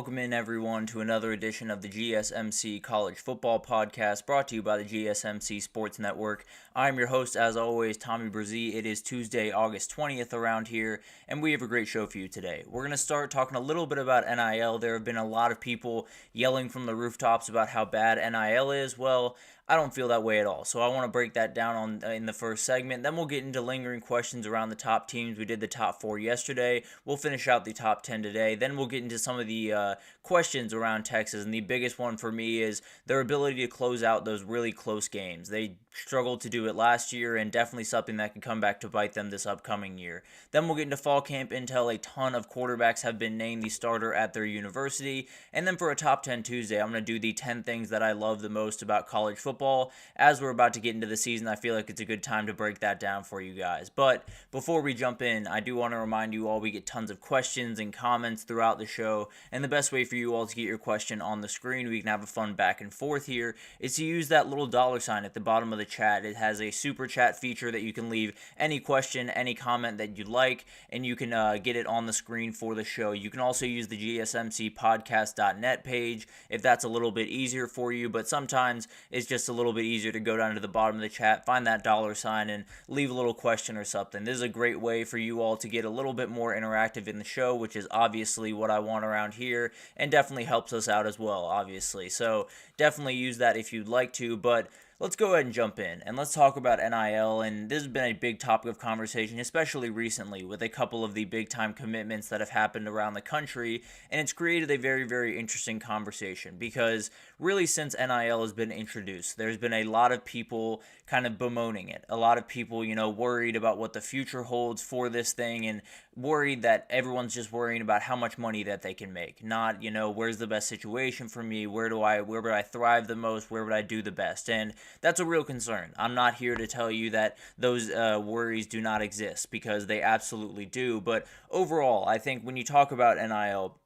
Welcome in, everyone, to another edition of the GSMC College Football Podcast, brought to you by the GSMC Sports Network. I'm your host, as always, Tommy Brzee. It is Tuesday, August 20th around here, and we have a great show for you today. We're going to start talking a little bit about NIL. There have been a lot of people yelling from the rooftops about how bad NIL is. Well, I don't feel that way at all, so I want to break that down in the first segment. Then we'll get into lingering questions around the top teams. We did the top 4 yesterday. We'll finish out the top 10 today. Then we'll get into some of the questions around Texas, and the biggest one for me is their ability to close out those really close games. They struggled to do it last year, and definitely something that can come back to bite them this upcoming year. Then we'll get into fall camp intel. A ton of quarterbacks have been named the starter at their university. And then for a top 10 Tuesday, I'm going to do the 10 things that I love the most about college football. As we're about to get into the season, I feel like it's a good time to break that down for you guys. But before we jump in, I do want to remind you all we get tons of questions and comments throughout the show, and the best way for you all to get your question on the screen, we can have a fun back and forth here, is to use that little $sign at the bottom of the chat. It has a super chat feature that you can leave any question, any comment that you'd like, and you can get it on the screen for the show. You can also use the GSMCpodcast.net page if that's a little bit easier for you, but sometimes it's just a little bit easier to go down to the bottom of the chat, find that $sign, and leave a little question or something. This is a great way for you all to get a little bit more interactive in the show, which is obviously what I want around here, and definitely helps us out as well, obviously. So definitely use that if you'd like to, but let's go ahead and jump in, and let's talk about NIL, and this has been a big topic of conversation, especially recently, with a couple of the big-time commitments that have happened around the country, and it's created a very, very interesting conversation, because really since NIL has been introduced, there's been a lot of people kind of bemoaning it, a lot of people, worried about what the future holds for this thing, and worried that everyone's just worrying about how much money that they can make, not, where's the best situation for me, where would I thrive the most, where would I do the best, and that's a real concern. I'm not here to tell you that those worries do not exist, because they absolutely do. But overall, I think when you talk about NIL,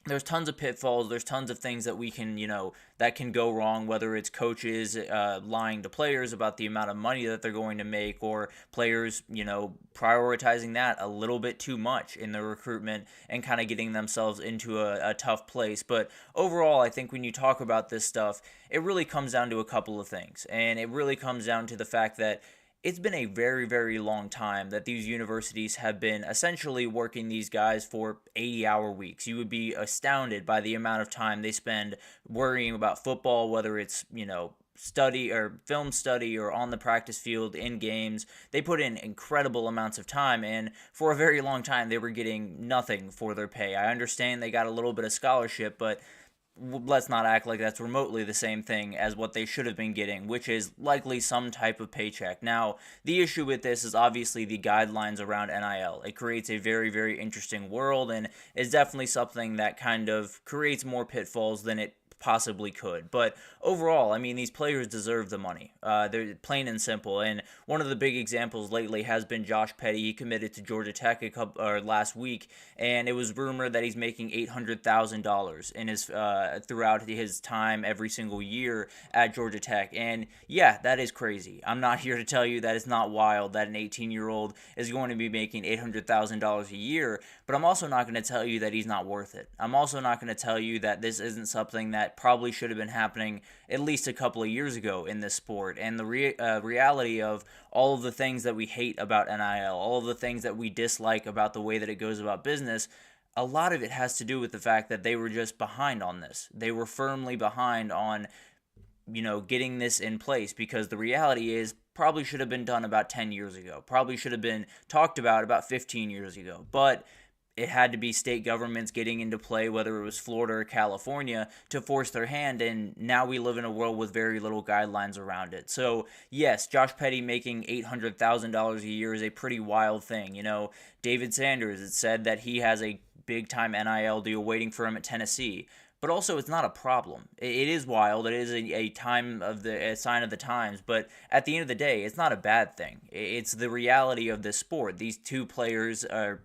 there's tons of pitfalls, there's tons of things that we can, that can go wrong, whether it's coaches lying to players about the amount of money that they're going to make, or players, prioritizing that a little bit too much in their recruitment and kind of getting themselves into a tough place. But overall, I think when you talk about this stuff, it really comes down to a couple of things. And it really comes down to the fact that it's been a very, very long time that these universities have been essentially working these guys for 80-hour weeks. You would be astounded by the amount of time they spend worrying about football, whether it's, study or film study or on the practice field in games. They put in incredible amounts of time, and for a very long time they were getting nothing for their pay. I understand they got a little bit of scholarship, but let's not act like that's remotely the same thing as what they should have been getting, which is likely some type of paycheck. Now, the issue with this is obviously the guidelines around NIL. It creates a very, very interesting world, and is definitely something that kind of creates more pitfalls than it possibly could. But overall, I mean, these players deserve the money. They're plain and simple. And one of the big examples lately has been Josh Petty. He committed to Georgia Tech last week, and it was rumored that he's making $800,000 in his throughout his time every single year at Georgia Tech. And yeah, that is crazy. I'm not here to tell you that it's not wild that an 18-year-old is going to be making $800,000 a year, but I'm also not going to tell you that he's not worth it. I'm also not going to tell you that this isn't something that probably should have been happening at least a couple of years ago in this sport. And the reality of all of the things that we hate about NIL, all of the things that we dislike about the way that it goes about business, a lot of it has to do with the fact that they were just behind on this. They were firmly behind on, getting this in place, because the reality is probably should have been done about 10 years ago, probably should have been talked about 15 years ago. But it had to be state governments getting into play, whether it was Florida or California, to force their hand, and now we live in a world with very little guidelines around it. So, yes, Josh Petty making $800,000 a year is a pretty wild thing. David Sanders, it said that he has a big-time NIL deal waiting for him at Tennessee. But also, it's not a problem. It is wild. It is a sign of the times. But at the end of the day, it's not a bad thing. It's the reality of this sport. These two players are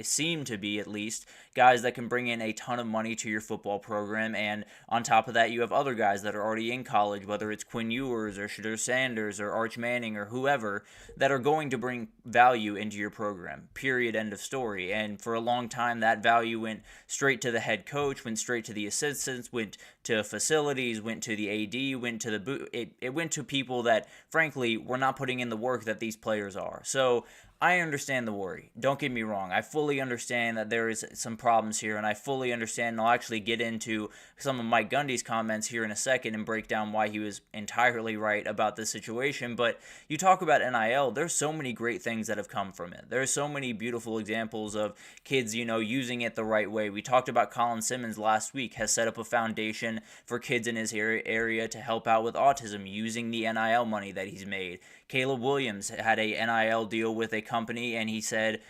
seem to be at least guys that can bring in a ton of money to your football program. And on top of that, you have other guys that are already in college, whether it's Quinn Ewers or Shedeur Sanders or Arch Manning or whoever, that are going to bring value into your program. Period. End of story. And for a long time, that value went straight to the head coach, went straight to the assistants, went to facilities, went to the AD, went to the it went to people that frankly were not putting in the work that these players are. So I understand the worry. Don't get me wrong. I fully understand that there is some problems here, and I fully understand, and I'll actually get into some of Mike Gundy's comments here in a second and break down why he was entirely right about this situation. But you talk about NIL, there's so many great things that have come from it. There's so many beautiful examples of kids, using it the right way. We talked about Colin Simmons last week, has set up a foundation for kids in his area to help out with autism using the NIL money that he's made. Caleb Williams had a NIL deal with a company, and he said,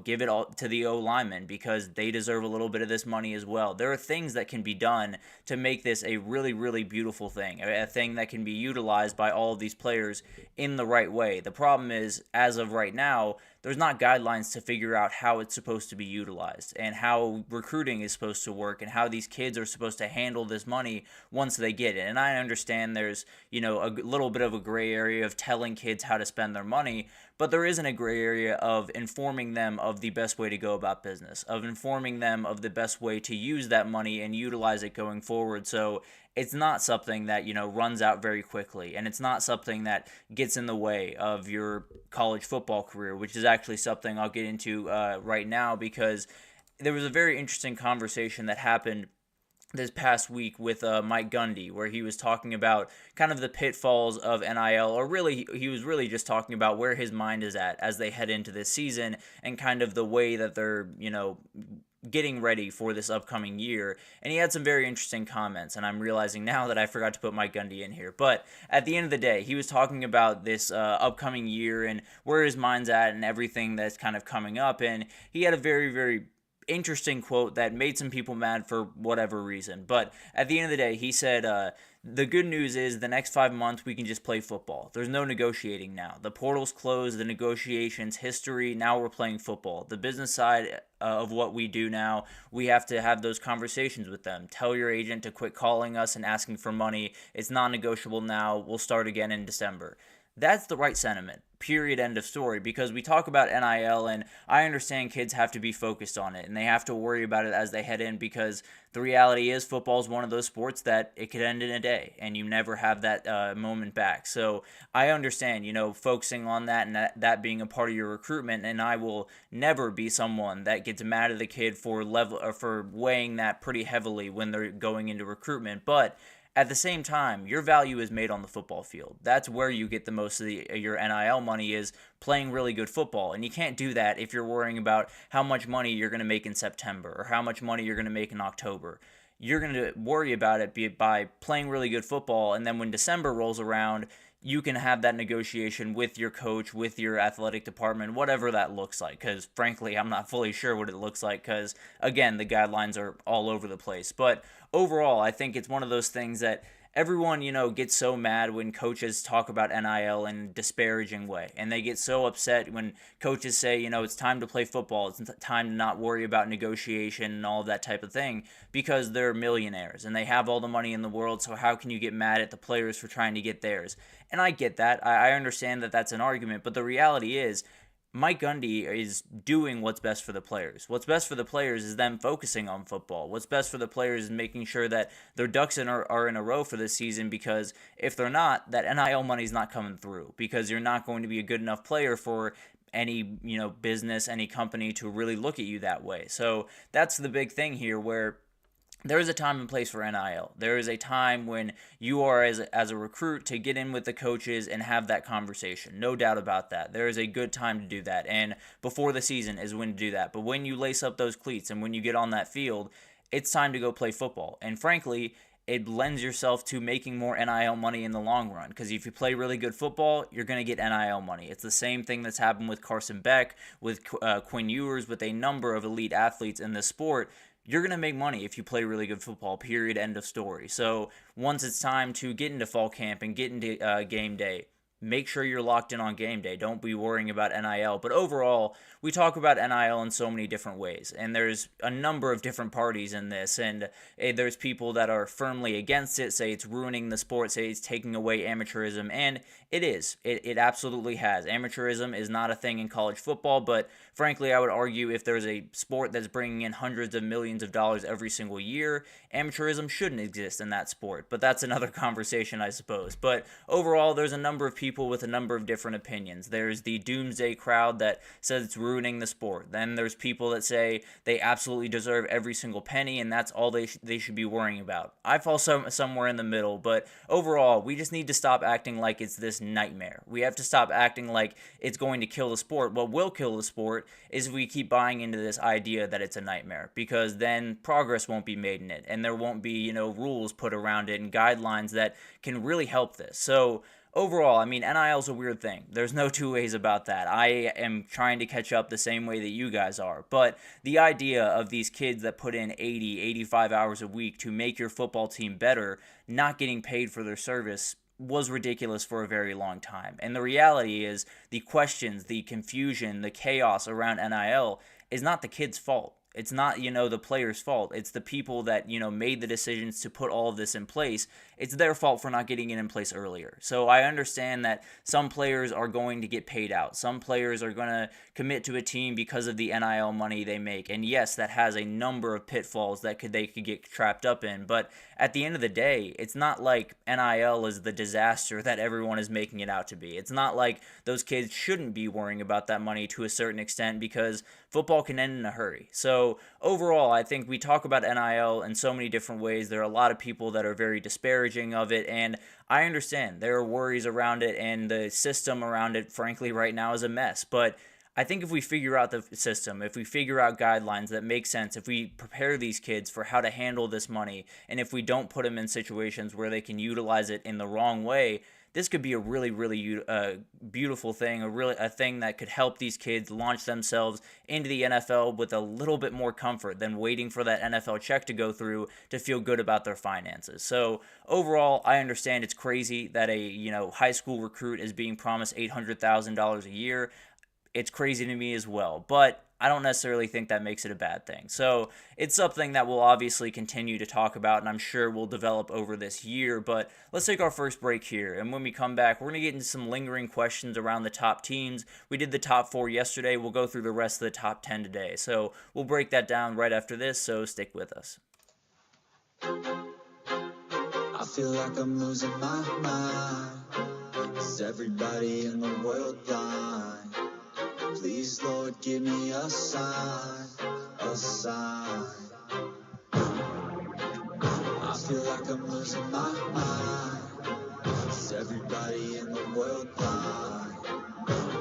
give it all to the O-linemen because they deserve a little bit of this money as well. There are things that can be done to make this a really, really beautiful thing, a thing that can be utilized by all of these players in the right way. The problem is, as of right now, there's not guidelines to figure out how it's supposed to be utilized and how recruiting is supposed to work and how these kids are supposed to handle this money once they get it. And I understand there's, a little bit of a gray area of telling kids how to spend their money, but there isn't a gray area of informing them of the best way to go about business, of informing them of the best way to use that money and utilize it going forward. So it's not something that, runs out very quickly, and it's not something that gets in the way of your college football career, which is actually something I'll get into right now, because there was a very interesting conversation that happened this past week with Mike Gundy, where he was talking about kind of the pitfalls of NIL, or really, he was really just talking about where his mind is at as they head into this season and kind of the way that they're, getting ready for this upcoming year. And he had some very interesting comments, and I'm realizing now that I forgot to put Mike Gundy in here. But at the end of the day, he was talking about this upcoming year and where his mind's at and everything that's kind of coming up. And he had a very, very interesting quote that made some people mad for whatever reason. But at the end of the day, he said, the good news is the next 5 months we can just play football. There's no negotiating now. The portal's closed, the negotiations, history, now we're playing football. The business side of what we do now, we have to have those conversations with them. Tell your agent to quit calling us and asking for money. It's non-negotiable now. We'll start again in December. That's the right sentiment. Period. End of story. Because we talk about NIL, and I understand kids have to be focused on it, and they have to worry about it as they head in, because the reality is football is one of those sports that it could end in a day, and you never have that moment back. So I understand, focusing on that and that being a part of your recruitment, and I will never be someone that gets mad at the kid for weighing that pretty heavily when they're going into recruitment. But at the same time, your value is made on the football field. That's where you get the most of your NIL money, is playing really good football. And you can't do that if you're worrying about how much money you're going to make in September or how much money you're going to make in October. You're going to worry about it by playing really good football, and then when December rolls around, you can have that negotiation with your coach, with your athletic department, whatever that looks like. Because frankly, I'm not fully sure what it looks like, because again, the guidelines are all over the place. But overall, I think it's one of those things that everyone, gets so mad when coaches talk about NIL in a disparaging way. And they get so upset when coaches say, it's time to play football. It's time to not worry about negotiation and all of that type of thing, because they're millionaires and they have all the money in the world. So how can you get mad at the players for trying to get theirs? And I get that. I understand that that's an argument. But the reality is, Mike Gundy is doing what's best for the players. What's best for the players is them focusing on football. What's best for the players is making sure that their ducks are in a row for this season, because if they're not, that NIL money's not coming through, because you're not going to be a good enough player for any business, any company to really look at you that way. So that's the big thing here, where there is a time and place for NIL. There is a time when you are, as a recruit, to get in with the coaches and have that conversation. No doubt about that. There is a good time to do that. And before the season is when to do that. But when you lace up those cleats and when you get on that field, it's time to go play football. And frankly, it lends yourself to making more NIL money in the long run. Because if you play really good football, you're going to get NIL money. It's the same thing that's happened with Carson Beck, with Quinn Ewers, with a number of elite athletes in this sport. You're going to make money if you play really good football, period, end of story. So once it's time to get into fall camp and get into game day, make sure you're locked in on game day. Don't be worrying about NIL. But overall, we talk about NIL in so many different ways, and there's a number of different parties in this, and there's people that are firmly against it, say it's ruining the sport, say it's taking away amateurism, and it is. It absolutely has. Amateurism is not a thing in college football, but frankly, I would argue if there's a sport that's bringing in hundreds of millions of dollars every single year, amateurism shouldn't exist in that sport. But that's another conversation, I suppose. But overall, there's a number of people with a number of different opinions. There's the doomsday crowd that says it's ruining the sport. Then there's people that say they absolutely deserve every single penny, and that's all they should be worrying about. I fall somewhere in the middle, but overall, we just need to stop acting like it's this nightmare. We have to stop acting like it's going to kill the sport. What will kill the sport is if we keep buying into this idea that it's a nightmare, because then progress won't be made in it, and there won't be, rules put around it and guidelines that can really help this. So overall, NIL is a weird thing. There's no two ways about that. I am trying to catch up the same way that you guys are. But the idea of these kids that put in 80, 85 hours a week to make your football team better, not getting paid for their service, was ridiculous for a very long time. And the reality is the questions, the confusion, the chaos around NIL is not the kids' fault. It's not, the players' fault. It's the people that, made the decisions to put all of this in place. It's their fault for not getting it in place earlier. So I understand that some players are going to get paid out. Some players are going to commit to a team because of the NIL money they make. And yes, that has a number of pitfalls that they could get trapped up in. But at the end of the day, it's not like NIL is the disaster that everyone is making it out to be. It's not like those kids shouldn't be worrying about that money to a certain extent, because football can end in a hurry. So overall, I think we talk about NIL in so many different ways. There are a lot of people that are very disparaging of it, and I understand there are worries around it, and the system around it, frankly, right now is a mess. But I think if we figure out the system, if we figure out guidelines that make sense, if we prepare these kids for how to handle this money, and if we don't put them in situations where they can utilize it in the wrong way, this could be a really, really beautiful thing, a thing that could help these kids launch themselves into the NFL with a little bit more comfort than waiting for that NFL check to go through to feel good about their finances. So overall, I understand it's crazy that a high school recruit is being promised $800,000 a year. It's crazy to me as well, but I don't necessarily think that makes it a bad thing. So it's something that we'll obviously continue to talk about, and I'm sure we'll develop over this year. But let's take our first break here, and when we come back, we're going to get into some lingering questions around the top teams. We did the top 4 yesterday. We'll go through the rest of the top 10 today. So we'll break that down right after this, so stick with us. I feel like I'm losing my mind. Is everybody in the world blind? Please, Lord, give me a sign, a sign. I feel like I'm losing my mind. Is everybody in the world blind?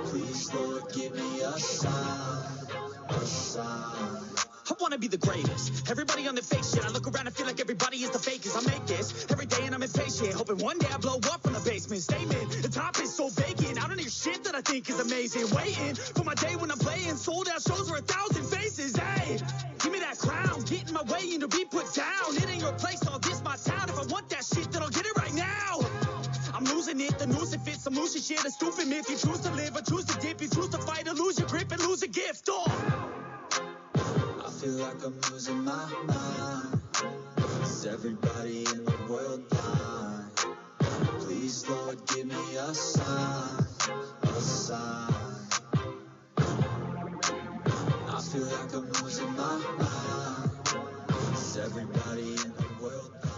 Please, Lord, give me a sign, a sign. I wanna be the greatest. Everybody on the fake shit. I look around and feel like everybody is the fakest. I make this every day and I'm impatient, hoping one day I blow up from the basement. Statement, the top is so vacant. I don't hear shit that I think is amazing. Waiting for my day when I'm playing sold out shows for 1,000 faces. Hey, give me that crown, get in my way and to be put down. It ain't your place, all this my town. If I want that shit, then I'll get it right now. I'm losing it, the noose it fits. I'm losing shit, a stupid myth. You choose to live or choose to dip. You choose to fight or lose your grip and lose a gift. I feel like I'm losing my mind. Is everybody in the world blind? Please, Lord, give me a sign, a sign. I feel like I'm losing my mind. Is everybody in the world blind?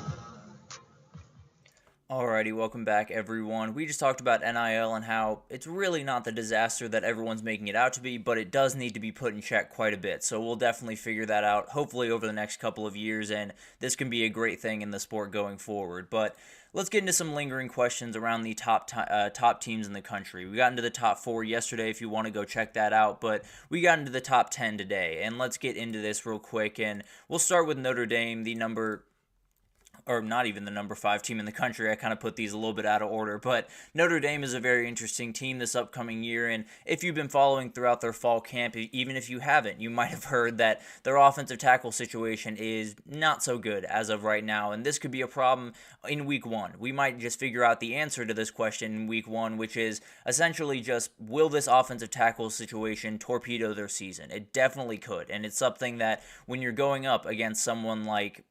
Alrighty, welcome back everyone. We just talked about NIL and how it's really not the disaster that everyone's making it out to be, but it does need to be put in check quite a bit. So we'll definitely figure that out, hopefully over the next couple of years, and this can be a great thing in the sport going forward. But let's get into some lingering questions around the top teams in the country. We got into the top 4 yesterday if you want to go check that out, but we got into the top 10 today. And let's get into this real quick, and we'll start with Notre Dame, the number or not even the number 5 team in the country. I kind of put these a little bit out of order, but Notre Dame is a very interesting team this upcoming year, and if you've been following throughout their fall camp, even if you haven't, you might have heard that their offensive tackle situation is not so good as of right now, and this could be a problem in week 1. We might just figure out the answer to this question in week 1, which is essentially just, will this offensive tackle situation torpedo their season? It definitely could, and it's something that when you're going up against someone like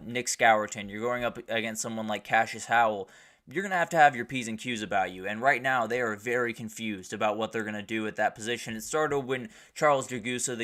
Nick Scourton, you're going up against someone like Cassius Howell, you're going to have your P's and Q's about you. And right now, they are very confused about what they're going to do at that position. It started when Charles Dragusa,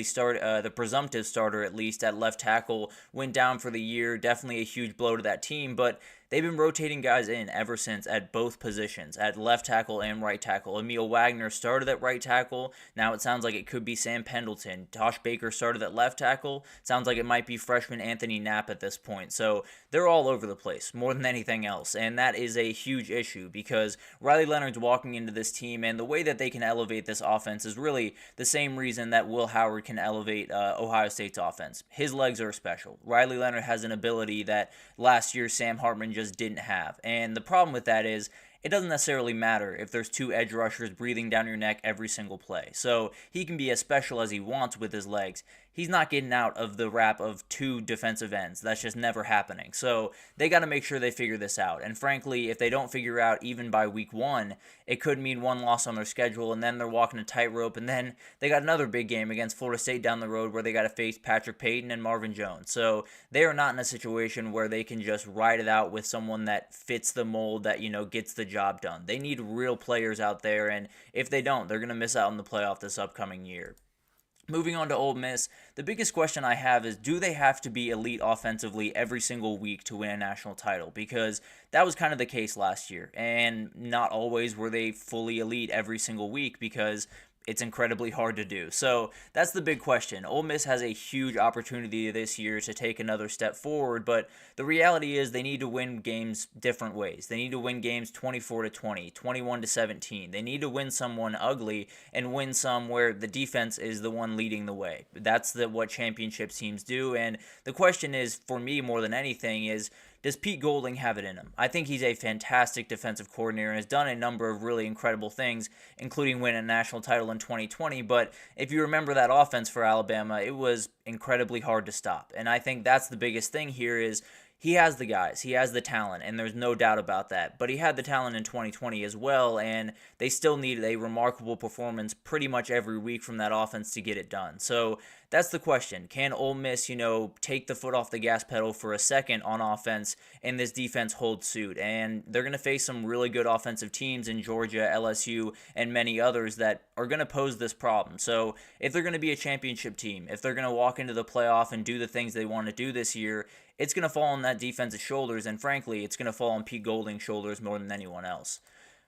the presumptive starter at least, at left tackle, went down for the year. Definitely a huge blow to that team, but they've been rotating guys in ever since at both positions, at left tackle and right tackle. Emil Wagner started at right tackle. Now it sounds like it could be Sam Pendleton. Tosh Baker started at left tackle. Sounds like it might be freshman Anthony Knapp at this point. So they're all over the place, more than anything else. And that is a huge issue because Riley Leonard's walking into this team, and the way that they can elevate this offense is really the same reason that Will Howard can elevate Ohio State's offense. His legs are special. Riley Leonard has an ability that last year Sam Hartman just didn't have. And the problem with that is it doesn't necessarily matter if there's 2 edge rushers breathing down your neck every single play. So he can be as special as he wants with his legs. He's not getting out of the rap of 2 defensive ends. That's just never happening. So they got to make sure they figure this out. And frankly, if they don't figure out even by week 1, it could mean 1 loss on their schedule, and then they're walking a tightrope, and then they got another big game against Florida State down the road where they got to face Patrick Payton and Marvin Jones. So they are not in a situation where they can just ride it out with someone that fits the mold that, gets the job done. They need real players out there, and if they don't, they're going to miss out on the playoff this upcoming year. Moving on to Ole Miss, the biggest question I have is, do they have to be elite offensively every single week to win a national title? Because that was kind of the case last year, and not always were they fully elite every single week because it's incredibly hard to do. So that's the big question. Ole Miss has a huge opportunity this year to take another step forward, but the reality is they need to win games different ways. They need to win games 24-20, 21-17. They need to win someone ugly and win some where the defense is the one leading the way. That's what championship teams do, and the question is, for me more than anything, is, does Pete Golding have it in him? I think he's a fantastic defensive coordinator and has done a number of really incredible things, including win a national title in 2020. But if you remember that offense for Alabama, it was incredibly hard to stop. And I think that's the biggest thing here is he has the guys, he has the talent, and there's no doubt about that. But he had the talent in 2020 as well, and they still needed a remarkable performance pretty much every week from that offense to get it done. So that's the question. Can Ole Miss, take the foot off the gas pedal for a second on offense and this defense hold suit? And they're going to face some really good offensive teams in Georgia, LSU, and many others that are going to pose this problem. So if they're going to be a championship team, if they're going to walk into the playoff and do the things they want to do this year, it's going to fall on that defense's shoulders, and frankly, it's going to fall on Pete Golding's shoulders more than anyone else.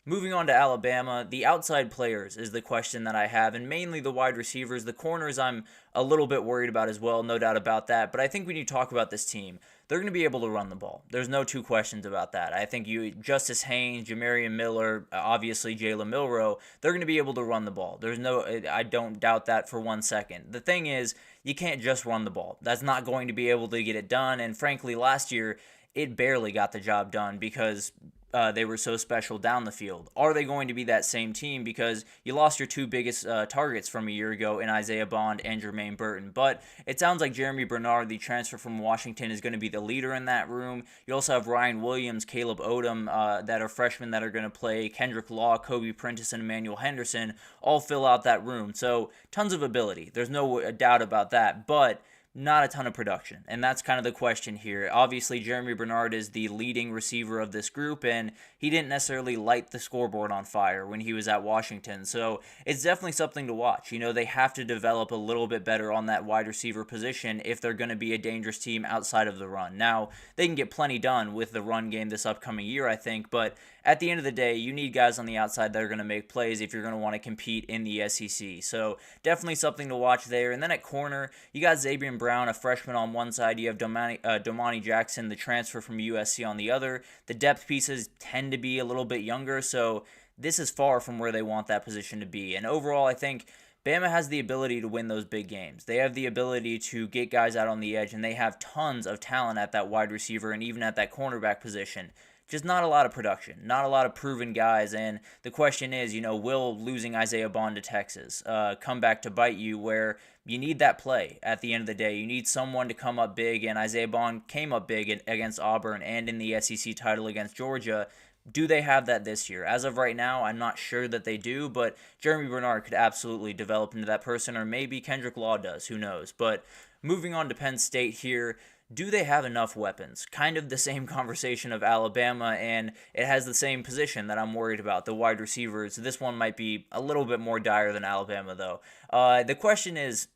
Moving on to Alabama, the outside players is the question that I have, and mainly the wide receivers. The corners I'm a little bit worried about as well, no doubt about that, but I think when you talk about this team, they're going to be able to run the ball. There's no 2 questions about that. I think Justice Haynes, Jamarian Miller, obviously Jalen Milroe, they're going to be able to run the ball. I don't doubt that for 1 second. The thing is, you can't just run the ball. That's not going to be able to get it done, and frankly, last year, it barely got the job done because they were so special down the field. Are they going to be that same team? Because you lost your 2 biggest targets from a year ago in Isaiah Bond and Jermaine Burton. But it sounds like Jeremy Bernard, the transfer from Washington, is going to be the leader in that room. You also have Ryan Williams, Caleb Odom, that are freshmen that are going to play. Kendrick Law, Kobe Prentice, and Emmanuel Henderson all fill out that room. So tons of ability. There's no doubt about that. But not a ton of production, and that's kind of the question here. Obviously, Jeremy Bernard is the leading receiver of this group, and he didn't necessarily light the scoreboard on fire when he was at Washington, so it's definitely something to watch. They have to develop a little bit better on that wide receiver position if they're going to be a dangerous team outside of the run. Now, they can get plenty done with the run game this upcoming year, I think, but at the end of the day, you need guys on the outside that are going to make plays if you're going to want to compete in the SEC. So definitely something to watch there. And then at corner, you got Zabian Brown, a freshman on one side. You have Domani Jackson, the transfer from USC on the other. The depth pieces tend to be a little bit younger, so this is far from where they want that position to be. And overall, I think Bama has the ability to win those big games. They have the ability to get guys out on the edge, and they have tons of talent at that wide receiver and even at that cornerback position. Just not a lot of production, not a lot of proven guys. And the question is, will losing Isaiah Bond to Texas come back to bite you, where you need that play at the end of the day? You need someone to come up big, and Isaiah Bond came up big against Auburn and in the SEC title against Georgia. Do they have that this year? As of right now, I'm not sure that they do, but Jeremy Bernard could absolutely develop into that person, or maybe Kendrick Law does, who knows. But moving on to Penn State here, do they have enough weapons? Kind of the same conversation of Alabama, and it has the same position that I'm worried about, the wide receivers. This one might be a little bit more dire than Alabama, though. The question is,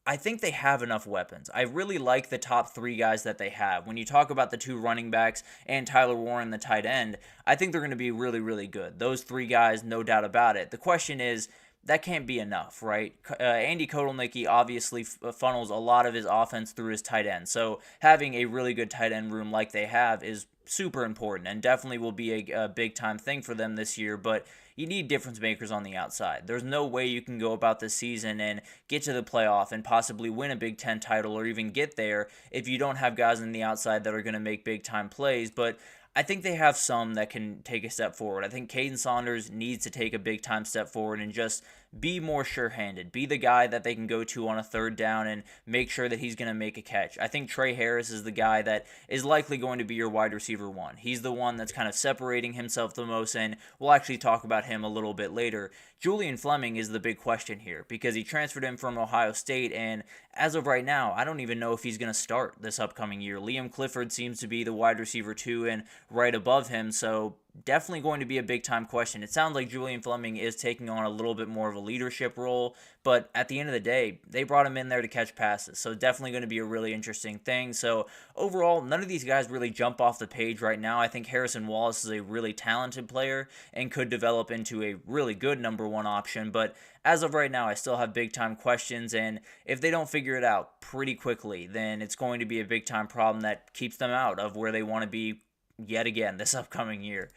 I think they have enough weapons. I really like the top three guys that they have. When you talk about the two running backs and Tyler Warren, the tight end, I think they're going to be really, really good. Those three guys, no doubt about it. The question is, that can't be enough, right? Andy Kotelnicki obviously funnels a lot of his offense through his tight end. So having a really good tight end room like they have is super important and definitely will be a big-time thing for them this year. But you need difference makers on the outside. There's no way you can go about this season and get to the playoff and possibly win a Big Ten title or even get there if you don't have guys on the outside that are going to make big-time plays. But I think they have some that can take a step forward. I think Caden Saunders needs to take a big-time step forward and just be more sure-handed. Be the guy that they can go to on a third down and make sure that he's going to make a catch. I think Trey Harris is the guy that is likely going to be your wide receiver one. He's the one that's kind of separating himself the most, and we'll actually talk about him a little bit later. Julian Fleming is the big question here because he transferred in from Ohio State, and as of right now, I don't even know if he's going to start this upcoming year. Liam Clifford seems to be the wide receiver 2 and right above him, so definitely going to be a big-time question. It sounds like Julian Fleming is taking on a little bit more of a leadership role, but at the end of the day, they brought him in there to catch passes, so definitely going to be a really interesting thing. So overall, none of these guys really jump off the page right now. I think Harrison Wallace is a really talented player and could develop into a really good number one option, but as of right now, I still have big-time questions, and if they don't figure it out pretty quickly, then it's going to be a big-time problem that keeps them out of where they want to be yet again this upcoming year.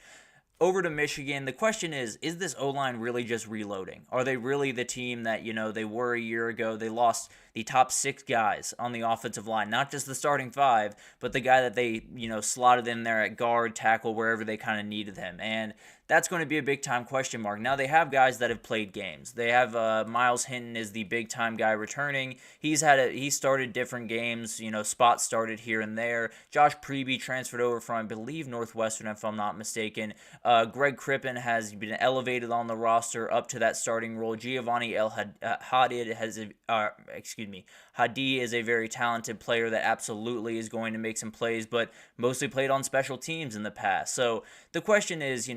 Over to Michigan, the question is this O-line really just reloading? Are they really the team that, they were a year ago? They lost the top 6 guys on the offensive line, not just the starting 5, but the guy that they, slotted in there at guard, tackle, wherever they kind of needed him. And that's going to be a big-time question mark. Now, they have guys that have played games. They have Miles Hinton is the big-time guy returning. He started different games, spots started here and there. Josh Preby transferred over from, I believe, Northwestern, if I'm not mistaken. Greg Crippen has been elevated on the roster up to that starting role. Giovanni Hadi is a very talented player that absolutely is going to make some plays, but mostly played on special teams in the past. So the question is,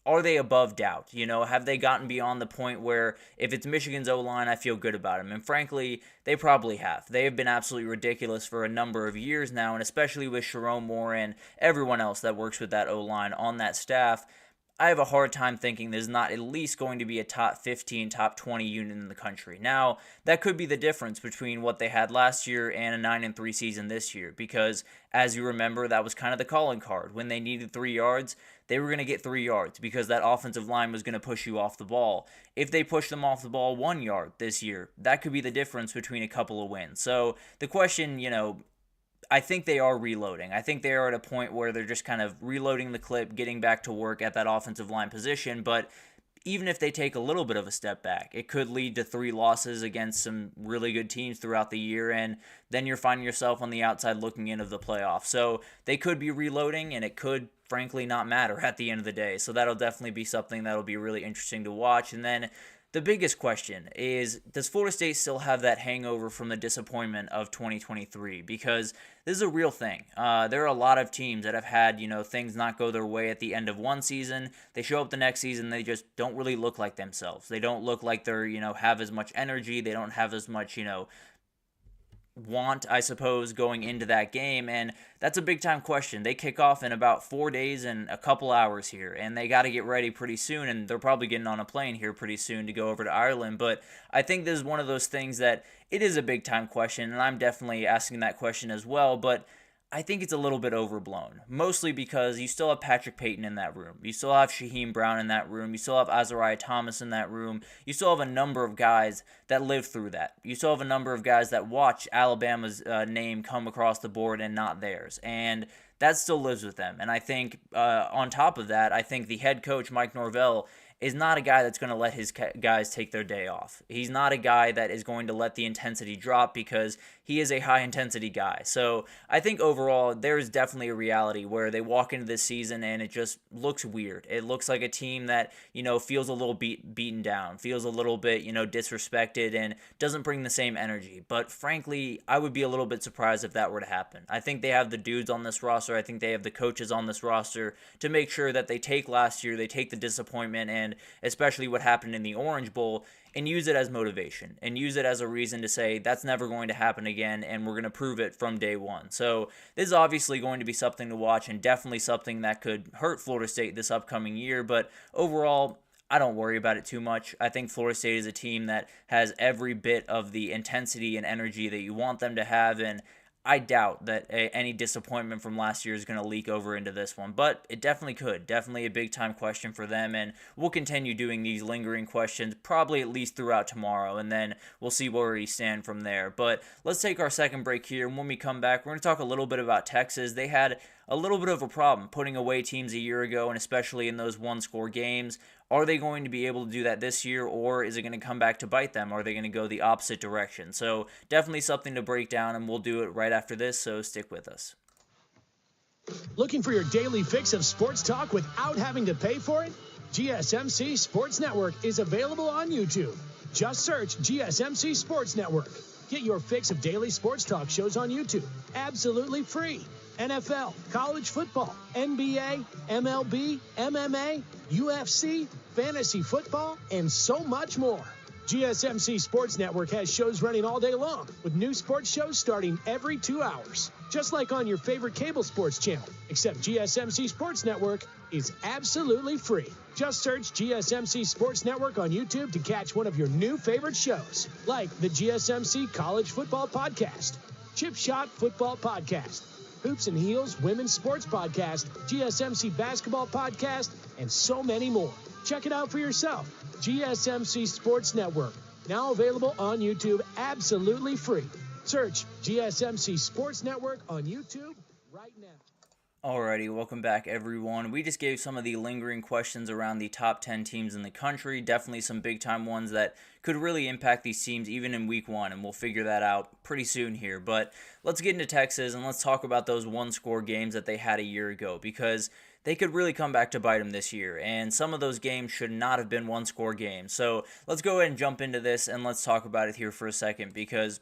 are they above doubt? Have they gotten beyond the point where if it's Michigan's O-line, I feel good about them? And frankly, they probably have. They have been absolutely ridiculous for a number of years now, and especially with Sharon Moore and everyone else that works with that O-line on that staff, I have a hard time thinking there's not at least going to be a top 15, top 20 unit in the country. Now, that could be the difference between what they had last year and a 9-3 season this year, because as you remember, that was kind of the calling card. When they needed 3 yards, they were going to get 3 yards because that offensive line was going to push you off the ball. If they push them off the ball 1 yard this year, that could be the difference between a couple of wins. So the question, I think they are reloading. I think they are at a point where they're just kind of reloading the clip, getting back to work at that offensive line position. But even if they take a little bit of a step back, it could lead to 3 losses against some really good teams throughout the year, and then you're finding yourself on the outside looking into the playoffs. So they could be reloading, and it could, frankly, not matter at the end of the day. So that'll definitely be something that'll be really interesting to watch. And then the biggest question is, does Florida State still have that hangover from the disappointment of 2023? Because this is a real thing. There are a lot of teams that have had, things not go their way at the end of one season. They show up the next season, they just don't really look like themselves. They don't look like they're, have as much energy. They don't have as much, want, I suppose, going into that game, and that's a big-time question. They kick off in about 4 days and a couple hours here, and they got to get ready pretty soon, and they're probably getting on a plane here pretty soon to go over to Ireland, but I think this is one of those things that it is a big-time question, and I'm definitely asking that question as well, but I think it's a little bit overblown, mostly because you still have Patrick Payton in that room. You still have Shaheem Brown in that room. You still have Azariah Thomas in that room. You still have a number of guys that lived through that. You still have a number of guys that watch Alabama's name come across the board and not theirs. And that still lives with them. And I think on top of that, I think the head coach, Mike Norvell, is not a guy that's going to let his guys take their day off. He's not a guy that is going to let the intensity drop because he is a high-intensity guy. So I think overall there is definitely a reality where they walk into this season and it just looks weird. It looks like a team that, feels a little beaten down, feels a little bit, disrespected, and doesn't bring the same energy. But frankly, I would be a little bit surprised if that were to happen. I think they have the dudes on this roster. I think they have the coaches on this roster to make sure that they take last year, they take the disappointment, and especially what happened in the Orange Bowl, and use it as motivation and use it as a reason to say that's never going to happen again, and we're going to prove it from day one. So this is obviously going to be something to watch and definitely something that could hurt Florida State this upcoming year, but overall, I don't worry about it too much. I think Florida State is a team that has every bit of the intensity and energy that you want them to have, and I doubt that any disappointment from last year is going to leak over into this one, but it definitely could. Definitely a big-time question for them, and we'll continue doing these lingering questions probably at least throughout tomorrow, and then we'll see where we stand from there. But let's take our second break here, and when we come back, we're going to talk a little bit about Texas. They had a little bit of a problem putting away teams a year ago, and especially in those one-score games. Are they going to be able to do that this year, or is it going to come back to bite them? Are they going to go the opposite direction? So definitely something to break down, and we'll do it right after this, so stick with us. Looking for your daily fix of sports talk without having to pay for it? GSMC Sports Network is available on YouTube. Just search GSMC Sports Network. Get your fix of daily sports talk shows on YouTube, absolutely free. NFL, college football, NBA, MLB, MMA, UFC, fantasy football, and so much more. GSMC Sports Network has shows running all day long, with new sports shows starting every 2 hours. Just like on your favorite cable sports channel, except GSMC Sports Network is absolutely free. Just search GSMC Sports Network on YouTube to catch one of your new favorite shows, like the GSMC College Football Podcast, Chip Shot Football Podcast, Hoops and Heels Women's Sports Podcast, GSMC Basketball Podcast, and so many more. Check it out for yourself. GSMC Sports Network, now available on YouTube absolutely free. Search GSMC Sports Network on YouTube right now. Alrighty, welcome back everyone. We just gave some of the lingering questions around the top 10 teams in the country. Definitely some big time ones that could really impact these teams even in week one, and we'll figure that out pretty soon here. But let's get into Texas and let's talk about those one-score games that they had a year ago, because they could really come back to bite them this year, and some of those games should not have been one-score games. So let's go ahead and jump into this and let's talk about it here for a second, because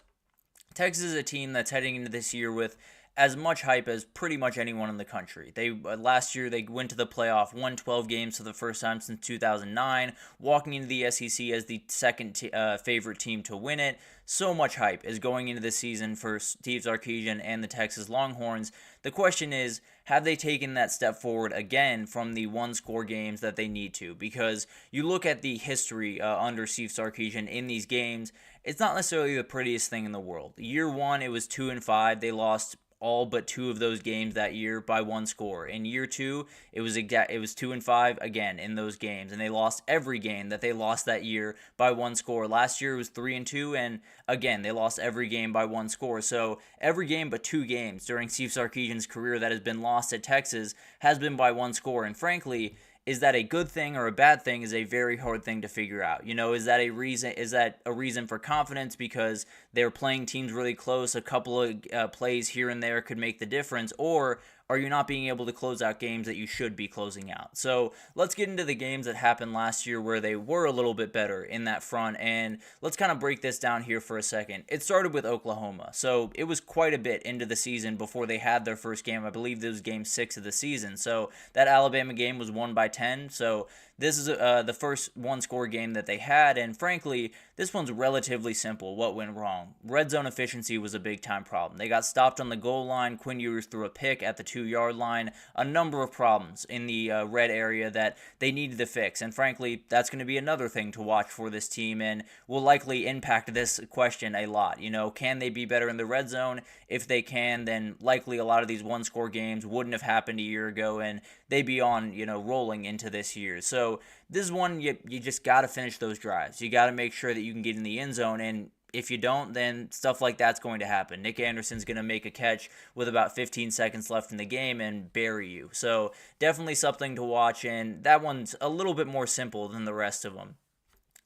Texas is a team that's heading into this year with as much hype as pretty much anyone in the country. They last year they went to the playoff, won 12 games for the first time since 2009, walking into the SEC as the second favorite team to win it. So much hype is going into this season for Steve Sarkisian and the Texas Longhorns. The question is, have they taken that step forward again from the one-score games that they need to? Because you look at the history under Steve Sarkisian in these games, it's not necessarily the prettiest thing in the world. Year one, it was 2-5. They lost all but 2 of those games that year by 1 score. In year 2, it was 2-5 again in those games, and they lost every game that they lost that year by 1 score. Last year it was 3-2, and again they lost every game by 1 score. So every game but 2 games during Steve Sarkisian's career that has been lost at Texas has been by 1 score. And frankly, is that a good thing or a bad thing is a very hard thing to figure out. Is that a reason for confidence because they're playing teams really close, a couple of plays here and there could make the difference, or are you not being able to close out games that you should be closing out? So let's get into the games that happened last year where they were a little bit better in that front, and let's kind of break this down here for a second. It started with Oklahoma, so it was quite a bit into the season before they had their first game. I believe this was game 6 of the season, so that Alabama game was won by 10, so This is the first one-score game that they had, and frankly, this one's relatively simple. What went wrong? Red zone efficiency was a big-time problem. They got stopped on the goal line. Quinn Ewers threw a pick at the 2-yard line. A number of problems in the red area that they needed to fix, and frankly, that's going to be another thing to watch for this team, and will likely impact this question a lot. Can they be better in the red zone? If they can, then likely a lot of these one-score games wouldn't have happened a year ago, and they'd be on, rolling into this year. So this is one you just got to finish those drives. You got to make sure that you can get in the end zone, and if you don't, then stuff like that's going to happen. Nick Anderson's going to make a catch with about 15 seconds left in the game and bury you. So definitely something to watch, and that one's a little bit more simple than the rest of them.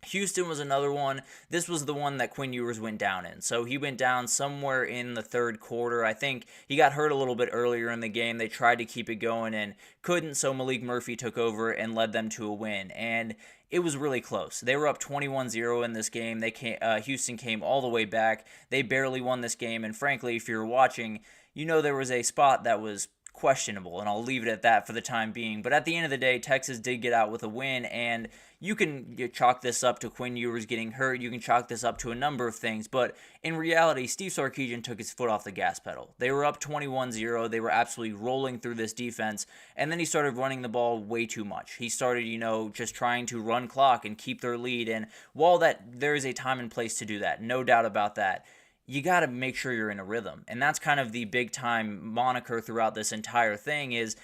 Houston was another one. This was the one that Quinn Ewers went down in. So he went down somewhere in the third quarter. I think he got hurt a little bit earlier in the game. They tried to keep it going and couldn't, so Malik Murphy took over and led them to a win. And it was really close. They were up 21-0 in this game. Houston came all the way back. They barely won this game. And frankly, if you're watching, there was a spot that was questionable, and I'll leave it at that for the time being. But at the end of the day, Texas did get out with a win, and you can chalk this up to Quinn Ewers getting hurt. You can chalk this up to a number of things, but in reality, Steve Sarkisian took his foot off the gas pedal. They were up 21-0. They were absolutely rolling through this defense, and then he started running the ball way too much. He started, just trying to run clock and keep their lead, and while there is a time and place to do that, no doubt about that, you got to make sure you're in a rhythm. And that's kind of the big-time moniker throughout this entire thing is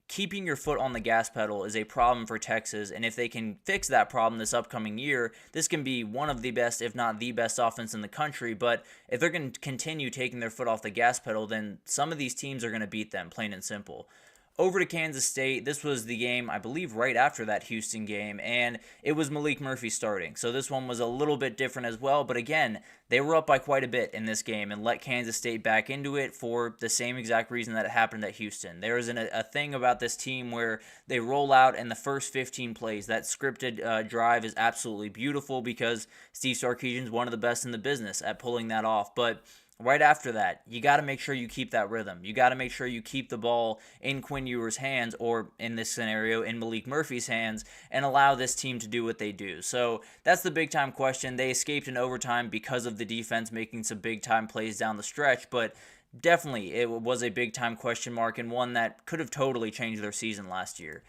keeping your foot on the gas pedal is a problem for Texas, and if they can fix that problem this upcoming year, this can be one of the best, if not the best offense in the country. But if they're going to continue taking their foot off the gas pedal, then some of these teams are going to beat them, plain and simple. Over to Kansas State. This was the game, I believe, right after that Houston game, and it was Malik Murphy starting. So this one was a little bit different as well, but again, they were up by quite a bit in this game and let Kansas State back into it for the same exact reason that it happened at Houston. There is a thing about this team where they roll out in the first 15 plays. That scripted drive is absolutely beautiful because Steve Sarkisian's one of the best in the business at pulling that off, but right after that, you got to make sure you keep that rhythm. You got to make sure you keep the ball in Quinn Ewers' hands, or in this scenario, in Malik Murphy's hands, and allow this team to do what they do. So that's the big-time question. They escaped in overtime because of the defense making some big-time plays down the stretch, but definitely it was a big-time question mark and one that could have totally changed their season last year.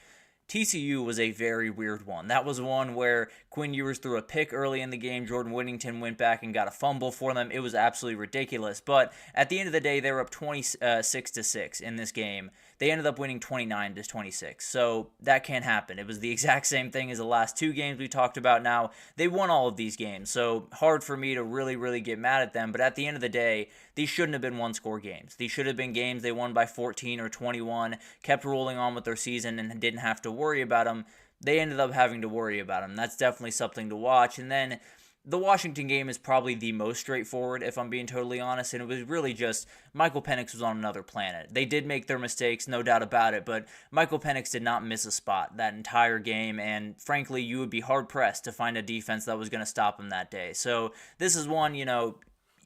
TCU was a very weird one. That was one where Quinn Ewers threw a pick early in the game. Jordan Whittington went back and got a fumble for them. It was absolutely ridiculous. But at the end of the day, they were up 26-6 in this game. They ended up winning 29-26. So that can't happen. It was the exact same thing as the last two games we talked about now. They won all of these games. So hard for me to really get mad at them. But at the end of the day, these shouldn't have been one-score games. These should have been games they won by 14 or 21, kept rolling on with their season and didn't have to worry about them. They ended up having to worry about them. That's definitely something to watch. And then the Washington game is probably the most straightforward, if I'm being totally honest, and it was really just Michael Penix was on another planet. They did make their mistakes, no doubt about it, but Michael Penix did not miss a spot that entire game, and frankly, you would be hard-pressed to find a defense that was going to stop him that day. So this is one,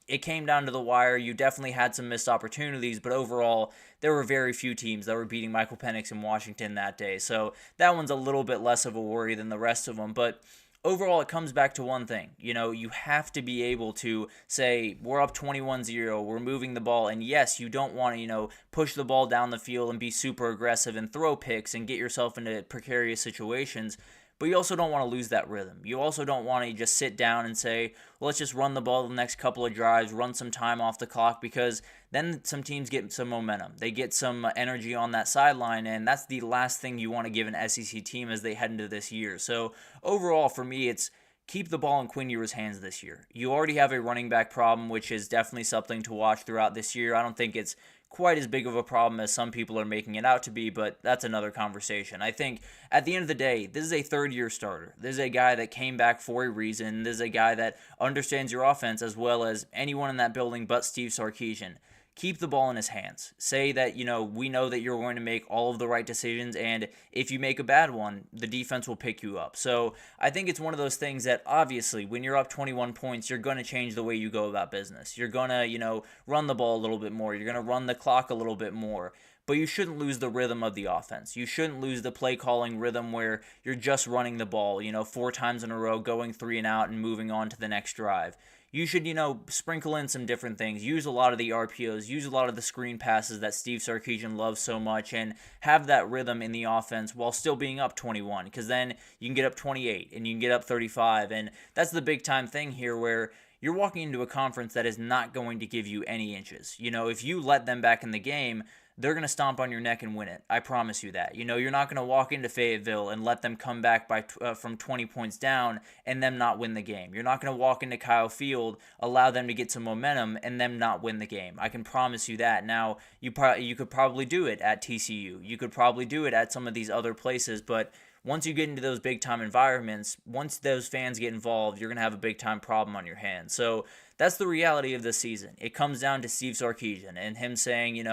it came down to the wire. You definitely had some missed opportunities, but overall, there were very few teams that were beating Michael Penix in Washington that day. So that one's a little bit less of a worry than the rest of them, but overall, it comes back to one thing. You have to be able to say, we're up 21-0, we're moving the ball, and yes, you don't want to, push the ball down the field and be super aggressive and throw picks and get yourself into precarious situations, but you also don't want to lose that rhythm. You also don't want to just sit down and say, well, let's just run the ball the next couple of drives, run some time off the clock, because then some teams get some momentum. They get some energy on that sideline, and that's the last thing you want to give an SEC team as they head into this year. So overall, for me, it's keep the ball in Quinn Ewers' hands this year. You already have a running back problem, which is definitely something to watch throughout this year. I don't think it's quite as big of a problem as some people are making it out to be, but that's another conversation. I think at the end of the day, this is a third-year starter. This is a guy that came back for a reason. This is a guy that understands your offense as well as anyone in that building but Steve Sarkisian. Keep the ball in his hands. Say that, we know that you're going to make all of the right decisions, and if you make a bad one, the defense will pick you up. So I think it's one of those things that, obviously, when you're up 21 points, you're going to change the way you go about business. You're going to, run the ball a little bit more. You're going to run the clock a little bit more. but you shouldn't lose the rhythm of the offense. You shouldn't lose the play calling rhythm where you're just running the ball, 4 times in a row, going 3 and out and moving on to the next drive. You should, sprinkle in some different things. Use a lot of the RPOs. Use a lot of the screen passes that Steve Sarkisian loves so much, and have that rhythm in the offense while still being up 21, because then you can get up 28 and you can get up 35, and that's the big time thing here where you're walking into a conference that is not going to give you any inches. If you let them back in the game, they're going to stomp on your neck and win it. I promise you that. You're not going to walk into Fayetteville and let them come back from 20 points down and them not win the game. You're not going to walk into Kyle Field, allow them to get some momentum, and them not win the game. I can promise you that. Now, you could probably do it at TCU. You could probably do it at some of these other places, but once you get into those big-time environments, once those fans get involved, you're going to have a big-time problem on your hands. So that's the reality of this season. It comes down to Steve Sarkisian and him saying,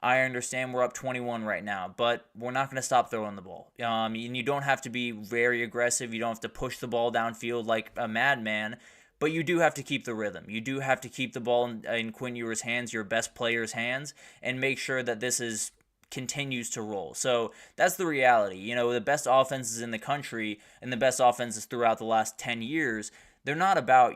I understand we're up 21 right now, but we're not going to stop throwing the ball. And you don't have to be very aggressive. You don't have to push the ball downfield like a madman, but you do have to keep the rhythm. You do have to keep the ball in Quinn Ewers' hands, your best player's hands, and make sure that this continues to roll. So that's the reality. The best offenses in the country and the best offenses throughout the last 10 years, they're not about,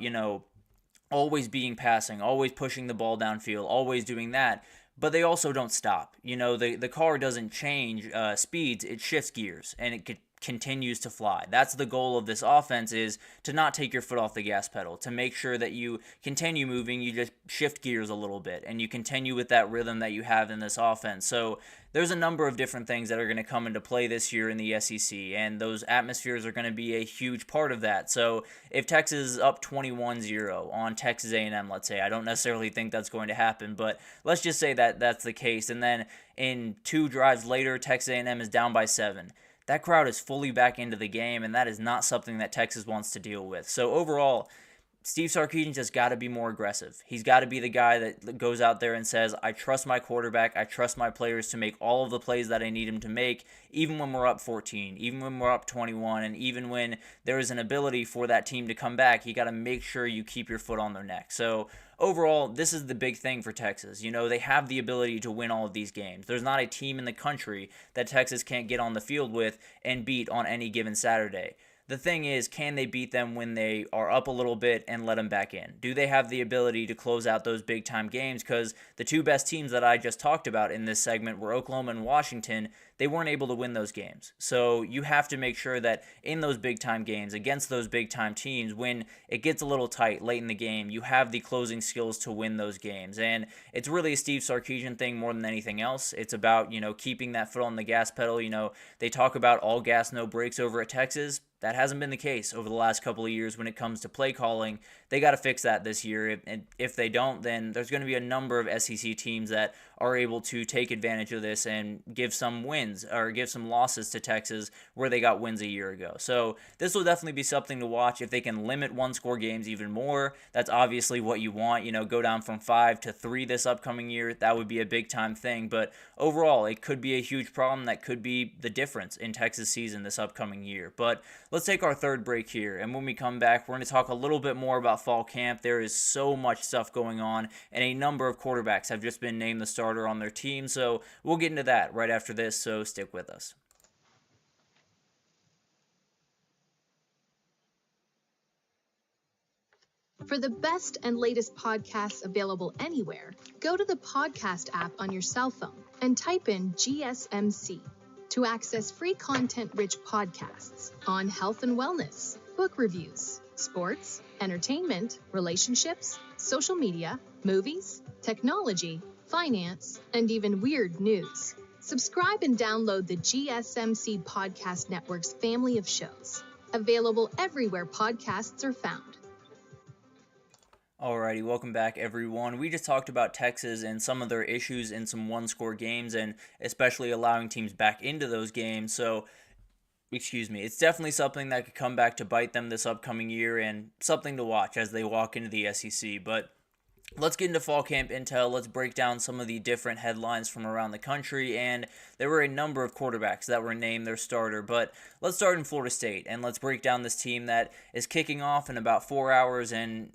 always being passing, always pushing the ball downfield, always doing that, but they also don't stop. The car doesn't change speeds, it shifts gears, and it continues to fly. That's the goal of this offense, is to not take your foot off the gas pedal, to make sure that you continue moving, you just shift gears a little bit, and you continue with that rhythm that you have in this offense. So there's a number of different things that are going to come into play this year in the SEC, and those atmospheres are going to be a huge part of that. So if Texas is up 21-0 on Texas A&M, let's say, I don't necessarily think that's going to happen, but let's just say that that's the case, and then in 2 drives later, Texas A&M is down by 7. That crowd is fully back into the game, and that is not something that Texas wants to deal with. So overall, Steve Sarkisian just got to be more aggressive. He's got to be the guy that goes out there and says, I trust my quarterback, I trust my players to make all of the plays that I need him to make, even when we're up 14, even when we're up 21, and even when there is an ability for that team to come back, you got to make sure you keep your foot on their neck. So overall, this is the big thing for Texas. They have the ability to win all of these games. There's not a team in the country that Texas can't get on the field with and beat on any given Saturday. The thing is, can they beat them when they are up a little bit and let them back in? Do they have the ability to close out those big-time games? Because the 2 best teams that I just talked about in this segment were Oklahoma and Washington. They weren't able to win those games. So you have to make sure that in those big-time games, against those big-time teams, when it gets a little tight late in the game, you have the closing skills to win those games. And it's really a Steve Sarkisian thing more than anything else. It's about, keeping that foot on the gas pedal. They talk about all gas, no brakes over at Texas. That hasn't been the case over the last couple of years when it comes to play calling. They got to fix that this year. And if they don't, then there's going to be a number of SEC teams that are able to take advantage of this and give some wins or give some losses to Texas where they got wins a year ago. So this will definitely be something to watch. If they can limit one-score games even more, that's obviously what you want. Go down from 5 to 3 this upcoming year. That would be a big-time thing. But overall, it could be a huge problem. That could be the difference in Texas season this upcoming year. But let's take our third break here. And when we come back, we're going to talk a little bit more about fall camp. There is so much stuff going on, and a number of quarterbacks have just been named the starter on their team. So we'll get into that right after this, so stick with us. For the best and latest podcasts available anywhere, go to the podcast app on your cell phone and type in GSMC to access free content-rich podcasts on health and wellness, book reviews, sports, entertainment, relationships, social media, movies, technology, finance, and even weird news. Subscribe and download the GSMC Podcast Network's family of shows, available everywhere podcasts are found. Alrighty, welcome back everyone. We just talked about Texas and some of their issues in some one-score games and especially allowing teams back into those games. So, it's definitely something that could come back to bite them this upcoming year and something to watch as they walk into the SEC. But let's get into fall camp intel. Let's break down some of the different headlines from around the country. And there were a number of quarterbacks that were named their starter. But let's start in Florida State and let's break down this team that is kicking off in about 4 hours and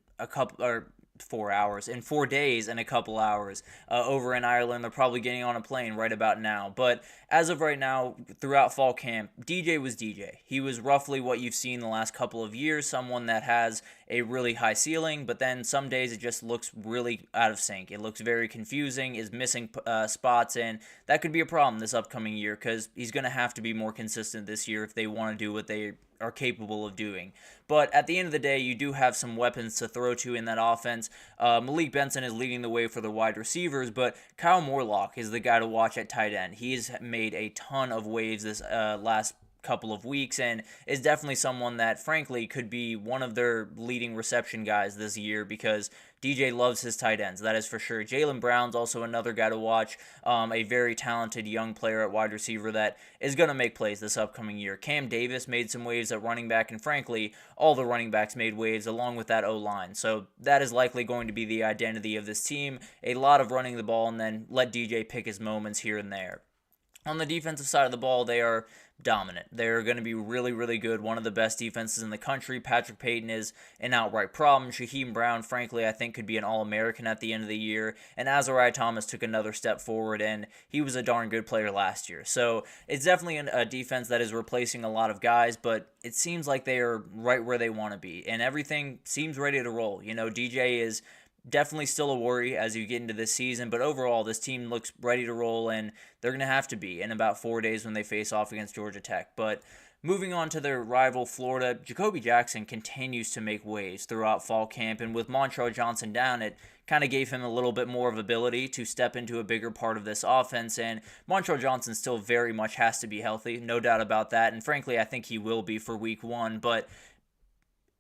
4 hours, in 4 days and a couple hours over in Ireland. They're probably getting on a plane right about now. But as of right now, throughout fall camp, DJ was DJ. He was roughly what you've seen the last couple of years, someone that has a really high ceiling, but then some days it just looks really out of sync. It looks very confusing, is missing spots, and that could be a problem this upcoming year because he's going to have to be more consistent this year if they want to do what they are capable of doing. But at the end of the day, you do have some weapons to throw to in that offense. Malik Benson is leading the way for the wide receivers, but Kyle Morlock is the guy to watch at tight end. He's made a ton of waves this last couple of weeks and is definitely someone that frankly could be one of their leading reception guys this year because DJ loves his tight ends, that is for sure. Jaylen Brown's also another guy to watch, a very talented young player at wide receiver that is going to make plays this upcoming year. Cam Davis made some waves at running back, and frankly, all the running backs made waves along with that O-line. So that is likely going to be the identity of this team, a lot of running the ball and then let DJ pick his moments here and there. On the defensive side of the ball, they are dominant. They're going to be really, really good. One of the best defenses in the country. Patrick Payton is an outright problem. Shaheem Brown, frankly, I think could be an All-American at the end of the year. And Azariah Thomas took another step forward, and he was a darn good player last year. So it's definitely a defense that is replacing a lot of guys, but it seems like they are right where they want to be. And everything seems ready to roll. You know, DJ is definitely still a worry as you get into this season, but overall this team looks ready to roll, and they're going to have to be in about 4 days when they face off against Georgia Tech. But moving on to their rival Florida, Jacoby Jackson continues to make waves throughout fall camp, and with Montrell Johnson down, it kind of gave him a little bit more of ability to step into a bigger part of this offense, and Montrell Johnson still very much has to be healthy, no doubt about that, and frankly I think he will be for week 1, but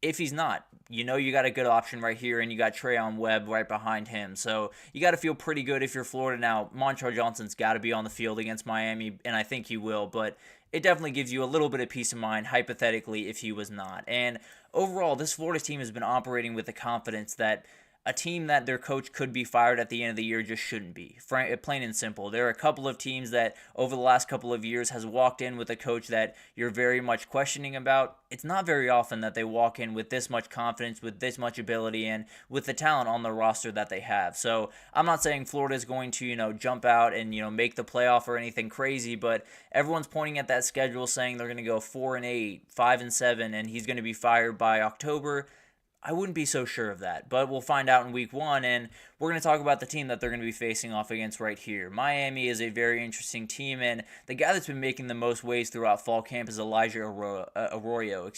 if he's not, you know you got a good option right here, and you got Trayon Webb right behind him. So you got to feel pretty good if you're Florida. Now, Montrell Johnson's got to be on the field against Miami, and I think he will, but it definitely gives you a little bit of peace of mind, hypothetically, if he was not. And overall, this Florida team has been operating with the confidence that a team that their coach could be fired at the end of the year just shouldn't be. Plain and simple. There are a couple of teams that over the last couple of years has walked in with a coach that you're very much questioning about. It's not very often that they walk in with this much confidence, with this much ability, and with the talent on the roster that they have. So I'm not saying Florida is going to, jump out and, make the playoff or anything crazy, but everyone's pointing at that schedule saying they're going to go 4-8, 5-7, and he's going to be fired by October. I wouldn't be so sure of that, but we'll find out in week 1, and we're going to talk about the team that they're going to be facing off against right here. Miami is a very interesting team, and the guy that's been making the most waves throughout fall camp is Elijah Arroyo.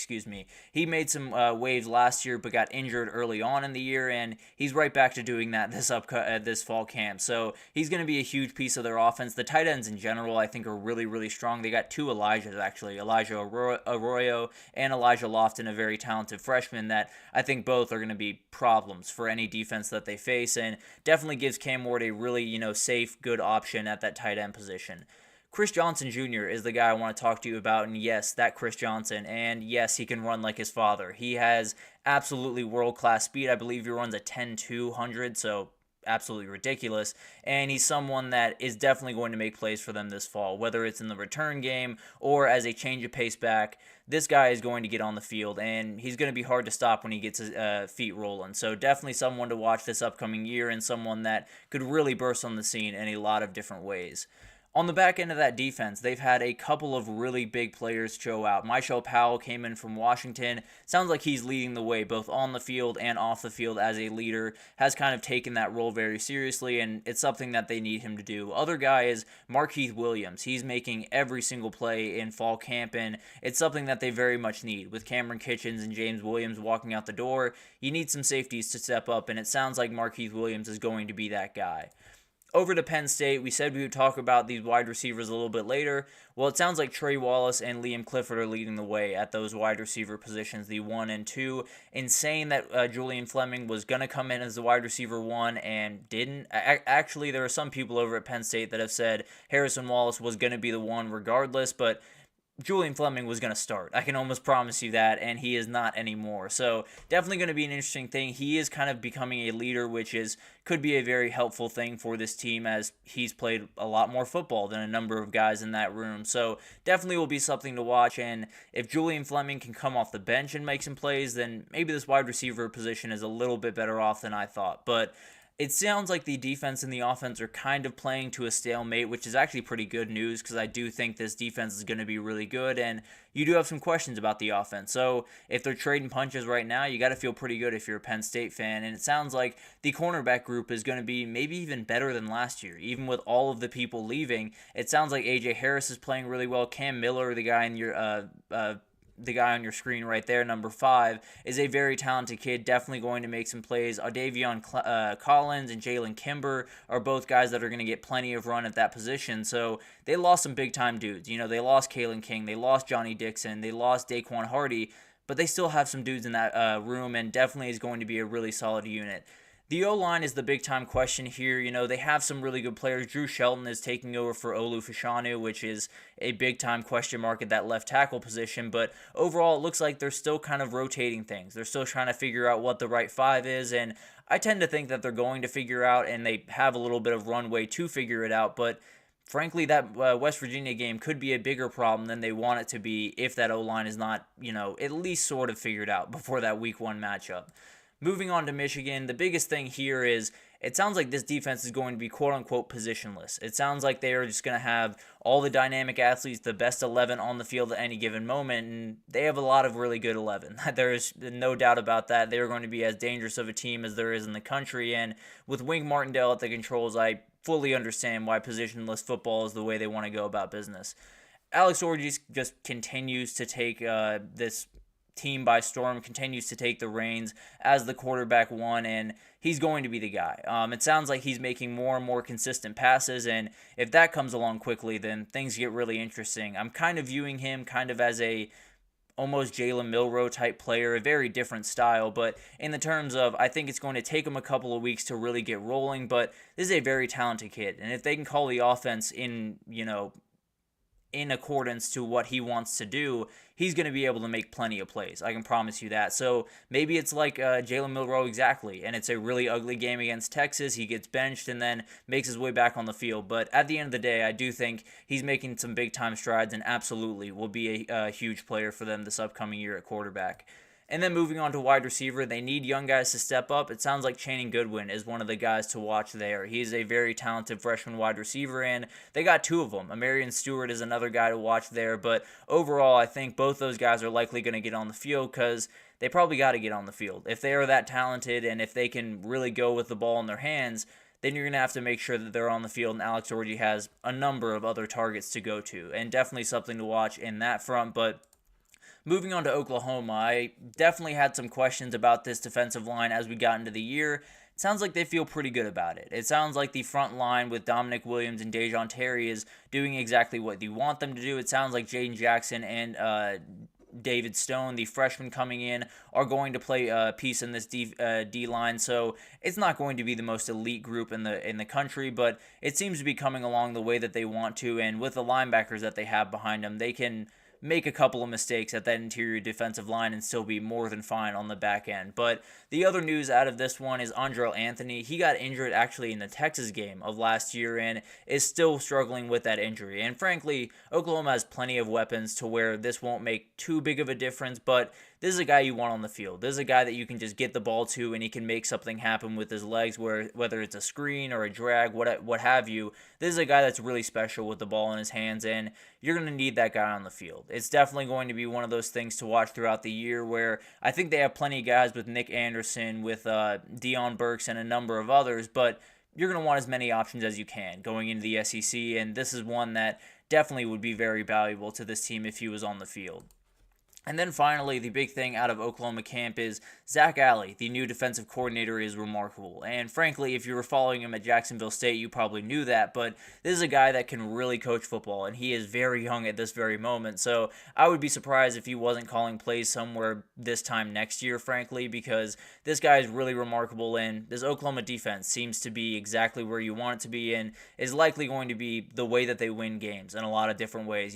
He made some waves last year, but got injured early on in the year, and he's right back to doing that this fall camp. So he's going to be a huge piece of their offense. The tight ends in general, I think, are really, really strong. They got 2 Elijahs, actually, Elijah Arroyo and Elijah Lofton, a very talented freshman that I think both are going to be problems for any defense that they face, and definitely gives Cam Ward a really, safe, good option at that tight end position. Chris Johnson Jr. is the guy I want to talk to you about, and yes, that Chris Johnson, and yes, he can run like his father. He has absolutely world-class speed. I believe he runs a 10-200, so absolutely ridiculous, and he's someone that is definitely going to make plays for them this fall, whether it's in the return game or as a change of pace back. This guy is going to get on the field, and he's going to be hard to stop when he gets his feet rolling. So definitely someone to watch this upcoming year, and someone that could really burst on the scene in a lot of different ways. On the back end of that defense, they've had a couple of really big players show out. Michael Powell came in from Washington. Sounds like he's leading the way both on the field and off the field as a leader. Has kind of taken that role very seriously, and it's something that they need him to do. Other guy is Markeith Williams. He's making every single play in fall camp, and it's something that they very much need. With Cameron Kitchens and James Williams walking out the door, you need some safeties to step up, and it sounds like Markeith Williams is going to be that guy. Over to Penn State, we said we would talk about these wide receivers a little bit later. Well, it sounds like Trey Wallace and Liam Clifford are leading the way at those wide receiver positions, the 1 and 2. Insane that Julian Fleming was going to come in as the wide receiver 1 and didn't. Actually, there are some people over at Penn State that have said Harrison Wallace was going to be the 1 regardless, but Julian Fleming was going to start. I can almost promise you that, and he is not anymore. So definitely going to be an interesting thing. He is kind of becoming a leader, which could be a very helpful thing for this team, as he's played a lot more football than a number of guys in that room. So definitely will be something to watch, and if Julian Fleming can come off the bench and make some plays, then maybe this wide receiver position is a little bit better off than I thought. But it sounds like the defense and the offense are kind of playing to a stalemate, which is actually pretty good news, because I do think this defense is going to be really good, and you do have some questions about the offense. So if they're trading punches right now, you got to feel pretty good if you're a Penn State fan, and it sounds like the cornerback group is going to be maybe even better than last year. Even with all of the people leaving, it sounds like A.J. Harris is playing really well. Cam Miller, the guy on your screen right there, number 5, is a very talented kid, definitely going to make some plays. Davion Collins and Jalen Kimber are both guys that are going to get plenty of run at that position. So they lost some big-time dudes. They lost Kalen King, they lost Johnny Dixon, they lost Daquan Hardy, but they still have some dudes in that room, and definitely is going to be a really solid unit. The O-line is the big-time question here. They have some really good players. Drew Shelton is taking over for Olu Fashanu, which is a big-time question mark at that left tackle position. But overall, it looks like they're still kind of rotating things. They're still trying to figure out what the right 5 is, and I tend to think that they're going to figure out, and they have a little bit of runway to figure it out. But frankly, that West Virginia game could be a bigger problem than they want it to be if that O-line is not, at least sort of figured out before that Week 1 matchup. Moving on to Michigan, the biggest thing here is it sounds like this defense is going to be quote-unquote positionless. It sounds like they are just going to have all the dynamic athletes, the best 11 on the field at any given moment, and they have a lot of really good 11. There is no doubt about that. They are going to be as dangerous of a team as there is in the country, and with Wink Martindale at the controls, I fully understand why positionless football is the way they want to go about business. Alex Orji just continues to take this team by storm, continues to take the reins as the quarterback 1, and he's going to be the guy. It sounds like he's making more and more consistent passes, and if that comes along quickly, then things get really interesting. I'm kind of viewing him kind of as a almost Jalen Milroe type player, a very different style, but in the terms of, I think it's going to take him a couple of weeks to really get rolling, but this is a very talented kid, and if they can call the offense in accordance to what he wants to do, he's going to be able to make plenty of plays. I can promise you that. So maybe it's like Jalen Milroe exactly, and it's a really ugly game against Texas. He gets benched and then makes his way back on the field. But at the end of the day, I do think he's making some big-time strides and absolutely will be a huge player for them this upcoming year at quarterback. And then moving on to wide receiver, they need young guys to step up. It sounds like Channing Goodwin is one of the guys to watch there. He's a very talented freshman wide receiver, and they got 2 of them. Amarian Stewart is another guy to watch there, but overall, I think both those guys are likely going to get on the field because they probably got to get on the field. If they are that talented and if they can really go with the ball in their hands, then you're going to have to make sure that they're on the field, and Alex Orji has a number of other targets to go to, and definitely something to watch in that front. But moving on to Oklahoma, I definitely had some questions about this defensive line as we got into the year. It sounds like they feel pretty good about it. It sounds like the front line with Dominic Williams and Dejon Terry is doing exactly what you want them to do. It sounds like Jaden Jackson and David Stone, the freshman coming in, are going to play a piece in this D-line, so it's not going to be the most elite group in the country, but it seems to be coming along the way that they want to, and with the linebackers that they have behind them, they can make a couple of mistakes at that interior defensive line and still be more than fine on the back end. But the other news out of this one is Andrel Anthony. He got injured actually in the Texas game of last year and is still struggling with that injury. And frankly, Oklahoma has plenty of weapons to where this won't make too big of a difference, but this is a guy you want on the field. This is a guy that you can just get the ball to and he can make something happen with his legs, whether it's a screen or a drag, what have you. This is a guy that's really special with the ball in his hands, and you're going to need that guy on the field. It's definitely going to be one of those things to watch throughout the year where I think they have plenty of guys with Nick Anderson, with Deion Burks, and a number of others, but you're going to want as many options as you can going into the SEC, and this is one that definitely would be very valuable to this team if he was on the field. And then finally, the big thing out of Oklahoma camp is Zach Alley, the new defensive coordinator, is remarkable. And frankly, if you were following him at Jacksonville State, you probably knew that. But this is a guy that can really coach football, and he is very young at this very moment. So I would be surprised if he wasn't calling plays somewhere this time next year, frankly, because this guy is really remarkable. And this Oklahoma defense seems to be exactly where you want it to be, and is likely going to be the way that they win games in a lot of different ways.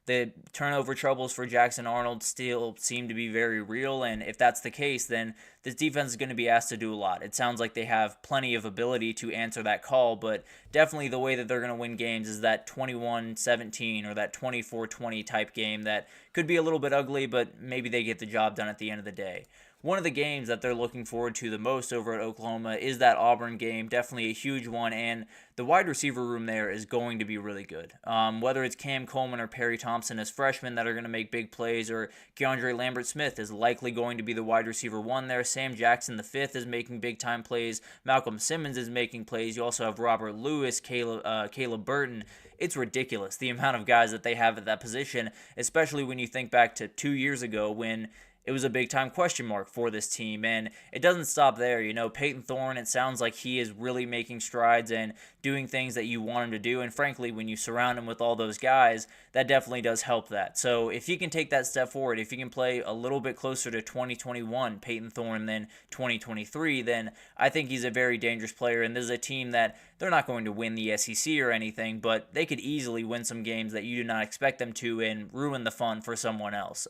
The turnover troubles for Jackson Arnold still seem to be very real, and if that's the case, then this defense is going to be asked to do a lot. It sounds like they have plenty of ability to answer that call, but definitely the way that they're going to win games is that 21-17 or that 24-20 type game that could be a little bit ugly, but maybe they get the job done at the end of the day. One of the games that they're looking forward to the most over at Oklahoma is that Auburn game, definitely a huge one, and the wide receiver room there is going to be really good. Whether it's Cam Coleman or Perry Thompson as freshmen that are going to make big plays, or Keandre Lambert-Smith is likely going to be the wide receiver one there. Sam Jackson V is making big-time plays. Malcolm Simmons is making plays. You also have Robert Lewis, Caleb Burton. It's ridiculous, the amount of guys that they have at that position, especially when you think back to 2 years ago when it was a big-time question mark for this team, and it doesn't stop there. Peyton Thorne, it sounds like he is really making strides and doing things that you want him to do, and frankly, when you surround him with all those guys, that definitely does help that. So if he can take that step forward, if he can play a little bit closer to 2021 Peyton Thorne than 2023, then I think he's a very dangerous player, and this is a team that they're not going to win the SEC or anything, but they could easily win some games that you do not expect them to and ruin the fun for someone else.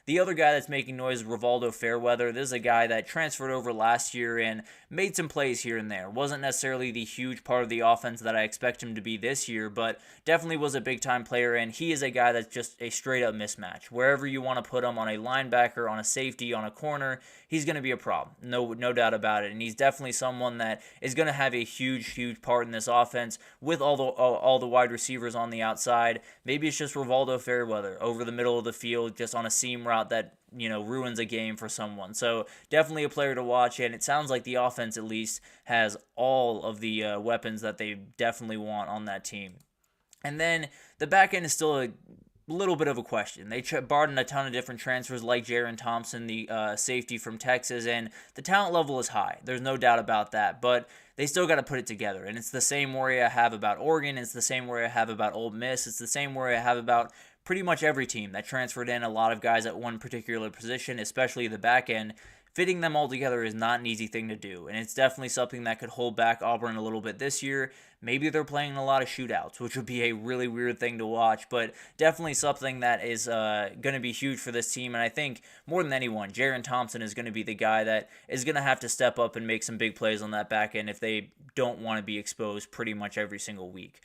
The other guy that's making noise is Rivaldo Fairweather. This is a guy that transferred over last year and made some plays here and there. Wasn't necessarily the huge part of the offense that I expect him to be this year, but definitely was a big-time player, and he is a guy that's just a straight-up mismatch. Wherever you want to put him, on a linebacker, on a safety, on a corner, he's going to be a problem. No doubt about it, and he's definitely someone that is going to have a huge part in this offense with all the wide receivers on the outside. Maybe it's just Rivaldo Fairweather over the middle of the field, just on a seam route that ruins a game for someone. So definitely a player to watch, and it sounds like the offense at least has all of the weapons that they definitely want on that team. And then the back end is still a little bit of a question. They brought in a ton of different transfers like Jaron Thompson, the safety from Texas, and the talent level is high. There's no doubt about that, but they still got to put it together. And it's the same worry I have about Oregon. It's the same worry I have about Ole Miss. It's the same worry I have about pretty much every team that transferred in a lot of guys at one particular position, especially the back end. Fitting them all together is not an easy thing to do, and it's definitely something that could hold back Auburn a little bit this year. Maybe they're playing a lot of shootouts, which would be a really weird thing to watch, but definitely something that is going to be huge for this team, and I think more than anyone, Jaron Thompson is going to be the guy that is going to have to step up and make some big plays on that back end if they don't want to be exposed pretty much every single week.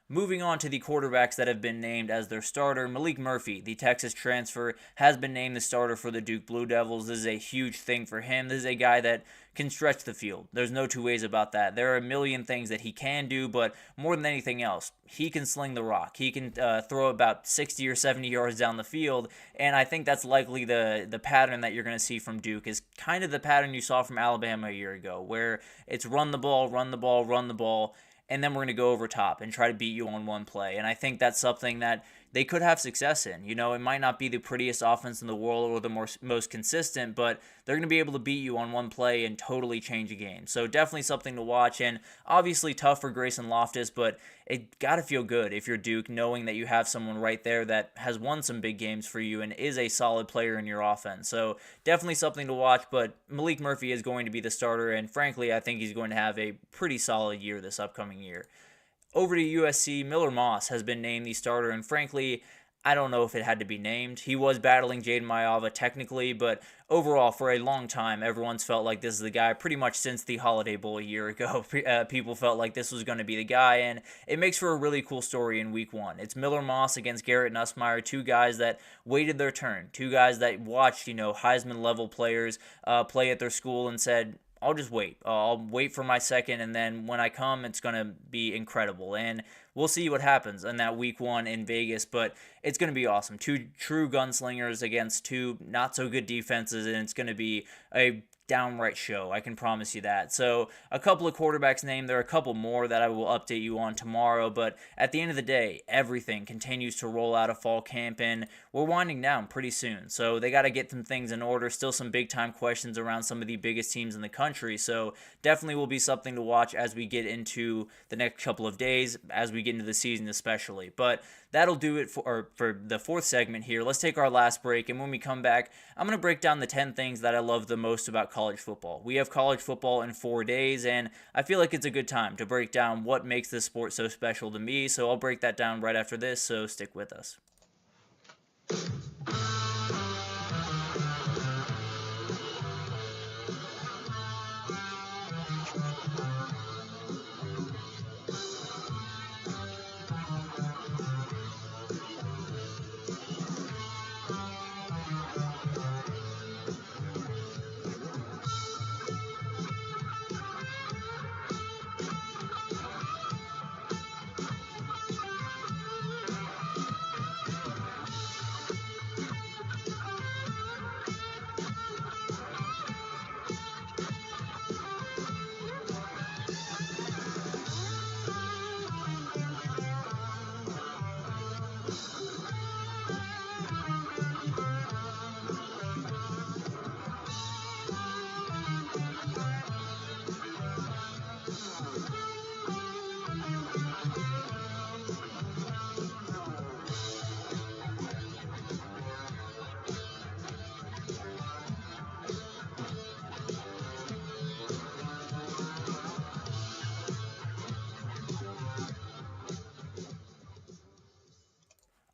Moving on to the quarterbacks that have been named as their starter, Malik Murphy, the Texas transfer, has been named the starter for the Duke Blue Devils. This is a huge thing for him. This is a guy that can stretch the field. There's no two ways about that. There are a million things that he can do, but more than anything else, he can sling the rock. He can throw about 60 or 70 yards down the field, and I think that's likely the pattern that you're going to see from Duke is kind of the pattern you saw from Alabama a year ago, where it's run the ball, and then we're going to go over top and try to beat you on one play. And I think that's something that they could have success in. It might not be the prettiest offense in the world or the most consistent, but they're going to be able to beat you on one play and totally change a game. So definitely something to watch, and obviously tough for Grayson Loftus, but it got to feel good if you're Duke, knowing that you have someone right there that has won some big games for you and is a solid player in your offense. So definitely something to watch, but Malik Murphy is going to be the starter, and frankly, I think he's going to have a pretty solid year this upcoming year. Over to USC, Miller Moss has been named the starter, and frankly, I don't know if it had to be named. He was battling Jaden Mayava technically, but overall, for a long time, everyone's felt like this is the guy. Pretty much since the Holiday Bowl a year ago, people felt like this was going to be the guy, and it makes for a really cool story in Week 1. It's Miller Moss against Garrett Nussmeier, two guys that waited their turn, two guys that watched, Heisman-level players play at their school and said, I'll just wait. I'll wait for my second, and then when I come, it's going to be incredible. And we'll see what happens in that Week 1 in Vegas, but it's going to be awesome. Two true gunslingers against two not-so-good defenses, and it's going to be a downright show. I can promise you that. So a couple of quarterbacks named. There are a couple more that I will update you on tomorrow. But at the end of the day, everything continues to roll out of fall camp, and we're winding down pretty soon. So they got to get some things in order. Still some big time questions around some of the biggest teams in the country. So definitely will be something to watch as we get into the next couple of days, as we get into the season especially. But that'll do it for the fourth segment here. Let's take our last break, and when we come back, I'm going to break down the 10 things that I love the most about college football. We have college football in 4 days, and I feel like it's a good time to break down what makes this sport so special to me, so I'll break that down right after this, so stick with us.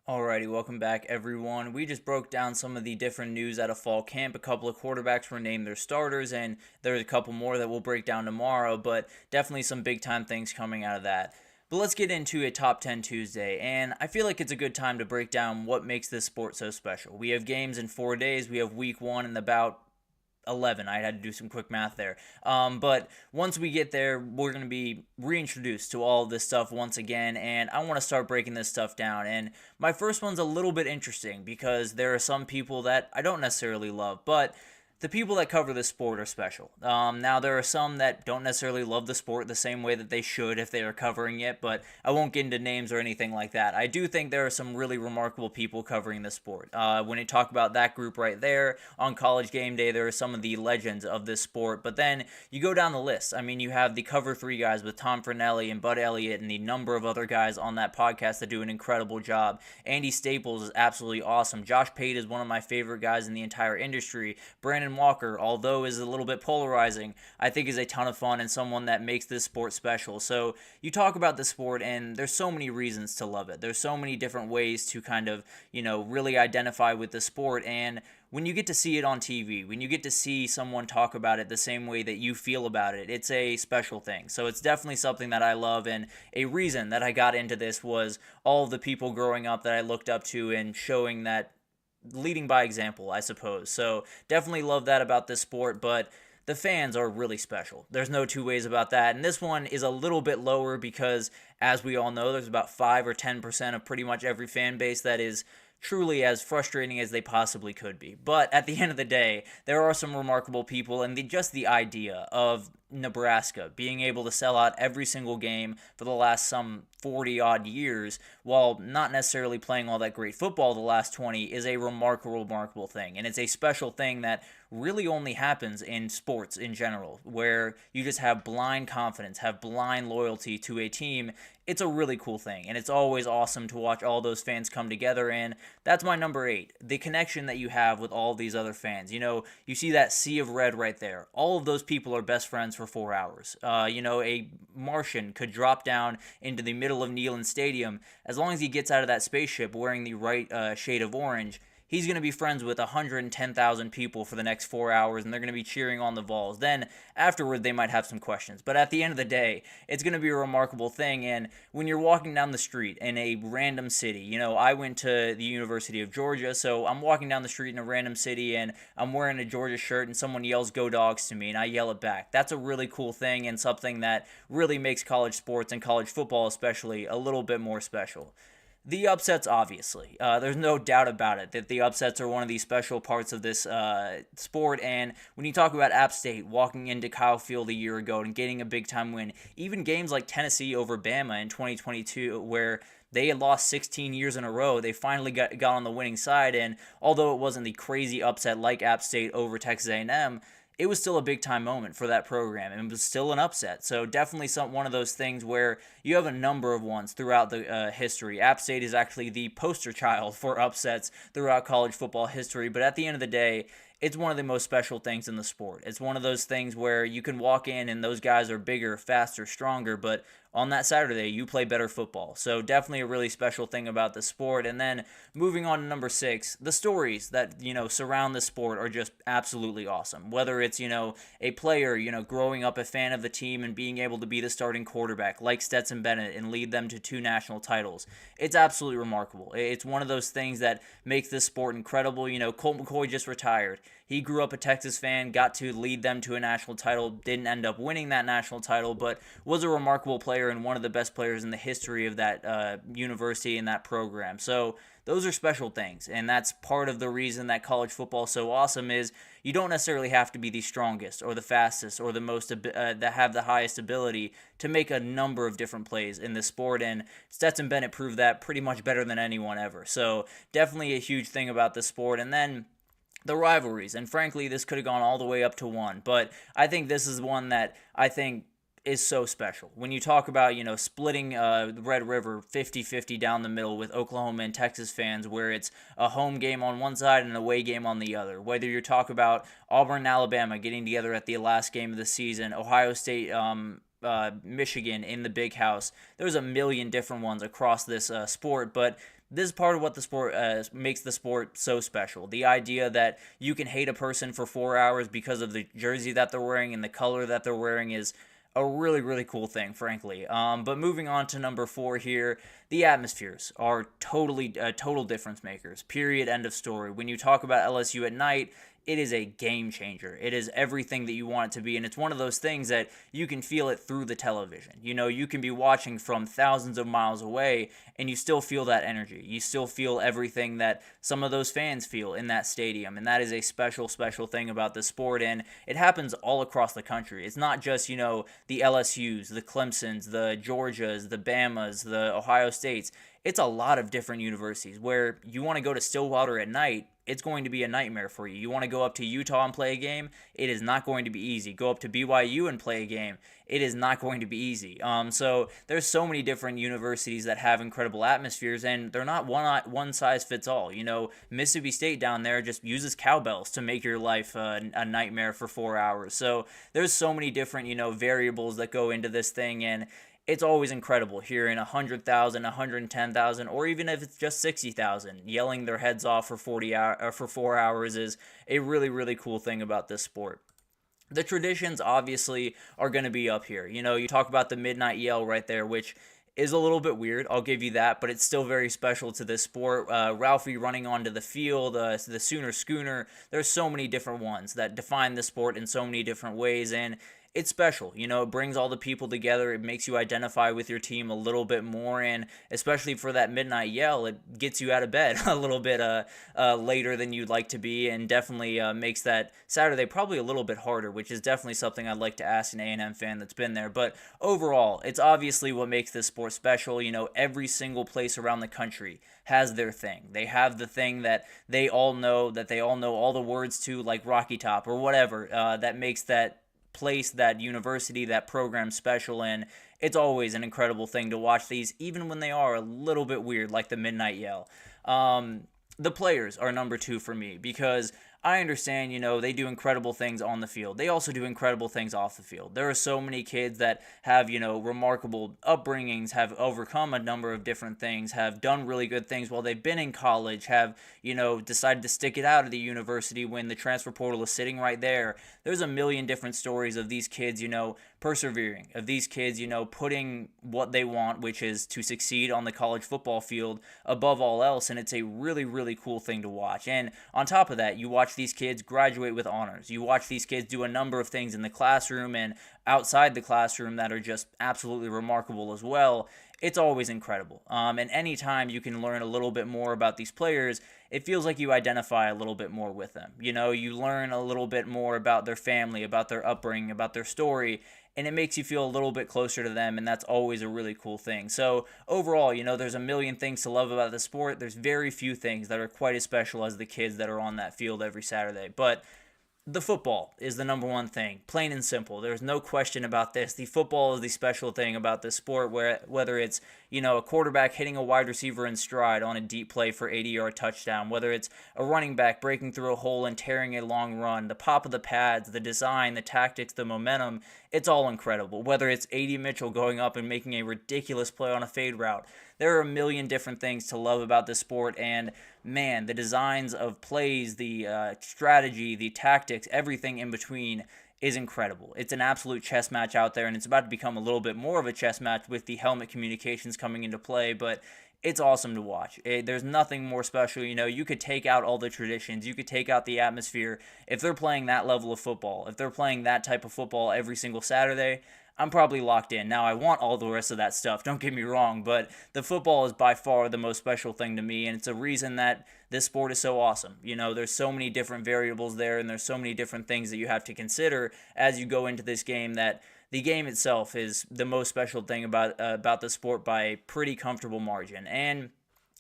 Alrighty, welcome back everyone. We just broke down some of the different news out of fall camp. A couple of quarterbacks were named their starters, and there's a couple more that we'll break down tomorrow, but definitely some big time things coming out of that. But let's get into a Top 10 Tuesday, and I feel like it's a good time to break down what makes this sport so special. We have games in 4 days. We have week 1 in about 11. I had to do some quick math there. But once we get there, we're going to be reintroduced to all of this stuff once again, and I want to start breaking this stuff down. And my first one's a little bit interesting because there are some people that I don't necessarily love, but the people that cover this sport are special. Now, there are some that don't necessarily love the sport the same way that they should if they are covering it, but I won't get into names or anything like that. I do think there are some really remarkable people covering the sport. When you talk about that group right there, on College Game Day, there are some of the legends of this sport, but then you go down the list. I mean, you have the Cover 3 guys with Tom Fornelli and Bud Elliott and the number of other guys on that podcast that do an incredible job. Andy Staples is absolutely awesome. Josh Pate is one of my favorite guys in the entire industry. Brandon Walker, although is a little bit polarizing, I think is a ton of fun and someone that makes this sport special. So you talk about the sport and there's so many reasons to love it. There's so many different ways to kind of, really identify with the sport, and when you get to see it on TV, when you get to see someone talk about it the same way that you feel about it, it's a special thing. So it's definitely something that I love, and a reason that I got into this was all of the people growing up that I looked up to and showing that leading by example, I suppose. So definitely love that about this sport, but the fans are really special. There's no two ways about that. And this one is a little bit lower because, as we all know, there's about 5 or 10% of pretty much every fan base that is truly as frustrating as they possibly could be. But at the end of the day, there are some remarkable people, and just the idea of Nebraska being able to sell out every single game for the last some 40 odd years while not necessarily playing all that great football the last 20 is a remarkable thing. And it's a special thing that really only happens in sports in general, where you just have blind confidence, have blind loyalty to a team. It's a really cool thing, and it's always awesome to watch all those fans come together, and that's my number 8, the connection that you have with all these other fans. You see that sea of red right there. All of those people are best friends for 4 hours. A Martian could drop down into the middle of Neyland Stadium. As long as he gets out of that spaceship wearing the right shade of orange, he's going to be friends with 110,000 people for the next 4 hours, and they're going to be cheering on the Vols. Then, afterward, they might have some questions. But at the end of the day, it's going to be a remarkable thing. And when you're walking down the street in a random city, I went to the University of Georgia, so I'm walking down the street in a random city, and I'm wearing a Georgia shirt, and someone yells, "Go Dogs," to me, and I yell it back. That's a really cool thing, and something that really makes college sports and college football especially a little bit more special. The upsets, obviously. There's no doubt about it that the upsets are one of the special parts of this sport. And when you talk about App State walking into Kyle Field a year ago and getting a big-time win, even games like Tennessee over Bama in 2022 where they had lost 16 years in a row, they finally got on the winning side. And although it wasn't the crazy upset like App State over Texas A&M, it was still a big-time moment for that program, and it was still an upset. So definitely one of those things where you have a number of ones throughout the history. App State is actually the poster child for upsets throughout college football history, but at the end of the day, it's one of the most special things in the sport. It's one of those things where you can walk in and those guys are bigger, faster, stronger, but on that Saturday, you play better football. So definitely a really special thing about the sport. And then moving on to number 6, the stories that, surround the sport are just absolutely awesome. Whether it's, a player, growing up a fan of the team and being able to be the starting quarterback like Stetson Bennett and lead them to 2 national titles. It's absolutely remarkable. It's one of those things that makes this sport incredible. Colt McCoy just retired. He grew up a Texas fan, got to lead them to a national title, didn't end up winning that national title, but was a remarkable player and one of the best players in the history of that university and that program. So those are special things, and that's part of the reason that college football is so awesome is you don't necessarily have to be the strongest or the fastest or the most that have the highest ability to make a number of different plays in this sport, and Stetson Bennett proved that pretty much better than anyone ever. So definitely a huge thing about the sport. And then the rivalries, and frankly, this could have gone all the way up to 1, but I think this is one that I think is so special. When you talk about, splitting Red River 50-50 down the middle with Oklahoma and Texas fans, where it's a home game on one side and an away game on the other, whether you're talking about Auburn and Alabama getting together at the last game of the season, Ohio State, Michigan in the Big House, there's a million different ones across this sport, but this is part of what the sport makes the sport so special. The idea that you can hate a person for 4 hours because of the jersey that they're wearing and the color that they're wearing is a really, really cool thing, frankly. But moving on to number 4 here, the atmospheres are total difference makers. Period. End of story. When you talk about LSU at night, it is a game changer. It is everything that you want it to be, and it's one of those things that you can feel it through the television. You can be watching from thousands of miles away, and you still feel that energy. You still feel everything that some of those fans feel in that stadium, and that is a special, special thing about the sport, and it happens all across the country. It's not just, the LSUs, the Clemsons, the Georgias, the Bamas, the Ohio States. It's a lot of different universities where you want to go to Stillwater at night, it's going to be a nightmare for you. You want to go up to Utah and play a game, it is not going to be easy. Go up to BYU and play a game, it is not going to be easy. So there's so many different universities that have incredible atmospheres, and they're not one size fits all. Mississippi State down there just uses cowbells to make your life a nightmare for 4 hours. So there's so many different, variables that go into this thing, and it's always incredible hearing 100,000, 110,000, or even if it's just 60,000 yelling their heads off for 4 hours is a really, really cool thing about this sport. The traditions obviously are going to be up here. You talk about the midnight yell right there, which is a little bit weird, I'll give you that, but it's still very special to this sport. Ralphie running onto the field, the Sooner Schooner, there's so many different ones that define the sport in so many different ways, and it's special. It brings all the people together. It makes you identify with your team a little bit more, and especially for that midnight yell, it gets you out of bed a little bit later than you'd like to be, and definitely makes that Saturday probably a little bit harder, which is definitely something I'd like to ask an A&M fan that's been there. But overall, it's obviously what makes this sport special. Every single place around the country has their thing. They have the thing that they all know all the words to, like Rocky Top or whatever, that makes that place, that university, that program special, and it's always an incredible thing to watch these, even when they are a little bit weird, like the midnight yell. The players are number 2 for me, because I understand, they do incredible things on the field. They also do incredible things off the field. There are so many kids that have, remarkable upbringings, have overcome a number of different things, have done really good things while they've been in college, have, decided to stick it out at the university when the transfer portal is sitting right there. There's a million different stories of these kids, persevering, of these kids, putting what they want, which is to succeed on the college football field above all else, and it's a really, really cool thing to watch. And on top of that, you watch these kids graduate with honors. You watch these kids do a number of things in the classroom and outside the classroom that are just absolutely remarkable as well. it's always incredible. And anytime you can learn a little bit more about these players, it feels like you identify a little bit more with them. You know, you learn a little bit more about their family, about their upbringing, about their story, and it makes you feel a little bit closer to them, and that's always a really cool thing. So overall, you know, there's a million things to love about the sport. There's very few things that are quite as special as the kids that are on that field every Saturday. But the football is the number one thing, plain and simple. There's no question about this. The football is the special thing about this sport, where whether it's, you know, a quarterback hitting a wide receiver in stride on a deep play for 80-yard touchdown, whether it's a running back breaking through a hole and tearing a long run, the pop of the pads, the design, the tactics, the momentum, it's all incredible. Whether it's A.D. Mitchell going up and making a ridiculous play on a fade route, there are a million different things to love about this sport, and man, the designs of plays, the strategy, the tactics, everything in between is incredible. It's an absolute chess match out there, and it's about to become a little bit more of a chess match with the helmet communications coming into play, but it's awesome to watch. There's nothing more special. You know, you could take out all the traditions, you could take out the atmosphere. If they're playing that level of football, if they're playing that type of football every single Saturday, I'm probably locked in. Now, I want all the rest of that stuff, don't get me wrong, but the football is by far the most special thing to me, and it's a reason that this sport is so awesome. You know, there's so many different variables there, and there's so many different things that you have to consider as you go into this game, that the game itself is the most special thing about the sport by a pretty comfortable margin. And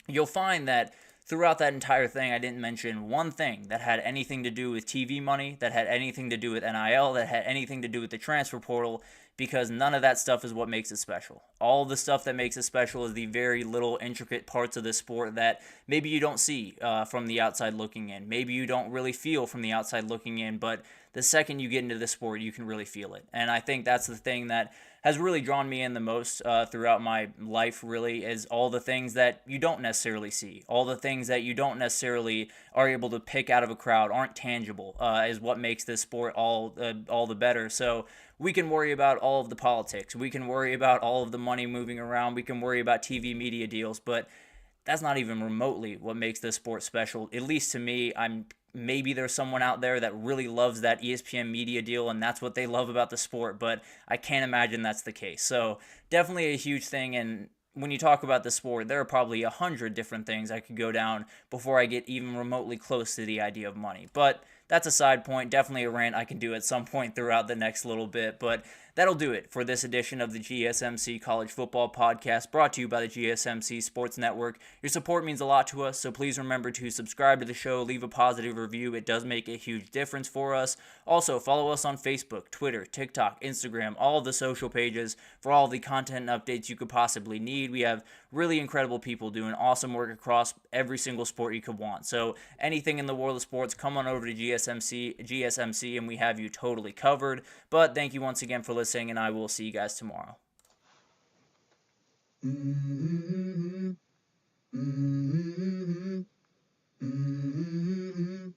you'll find that throughout that entire thing, I didn't mention one thing that had anything to do with TV money, that had anything to do with NIL, that had anything to do with the transfer portal, because none of that stuff is what makes it special. All the stuff that makes it special is the very little intricate parts of the sport that maybe you don't see from the outside looking in. Maybe you don't really feel from the outside looking in, but the second you get into the sport, you can really feel it. And I think that's the thing that has really drawn me in the most throughout my life, really, is all the things that you don't necessarily see. All the things that you don't necessarily are able to pick out of a crowd, aren't tangible, is what makes this sport all the better. So we can worry about all of the politics. We can worry about all of the money moving around. We can worry about TV media deals, but that's not even remotely what makes this sport special. At least to me, maybe there's someone out there that really loves that ESPN media deal, and that's what they love about the sport, but I can't imagine that's the case. So definitely a huge thing, and when you talk about the sport, there are probably 100 different things I could go down before I get even remotely close to the idea of money. But that's a side point, definitely a rant I can do at some point throughout the next little bit, but that'll do it for this edition of the GSMC College Football Podcast, brought to you by the GSMC Sports Network. Your support means a lot to us, so please remember to subscribe to the show, leave a positive review. It does make a huge difference for us. Also, follow us on Facebook, Twitter, TikTok, Instagram, all of the social pages for all the content and updates you could possibly need. We have really incredible people doing awesome work across every single sport you could want. So anything in the world of sports, come on over to GSMC, and we have you totally covered. But thank you once again for listening, and I will see you guys tomorrow. Mm-hmm. Mm-hmm. Mm-hmm.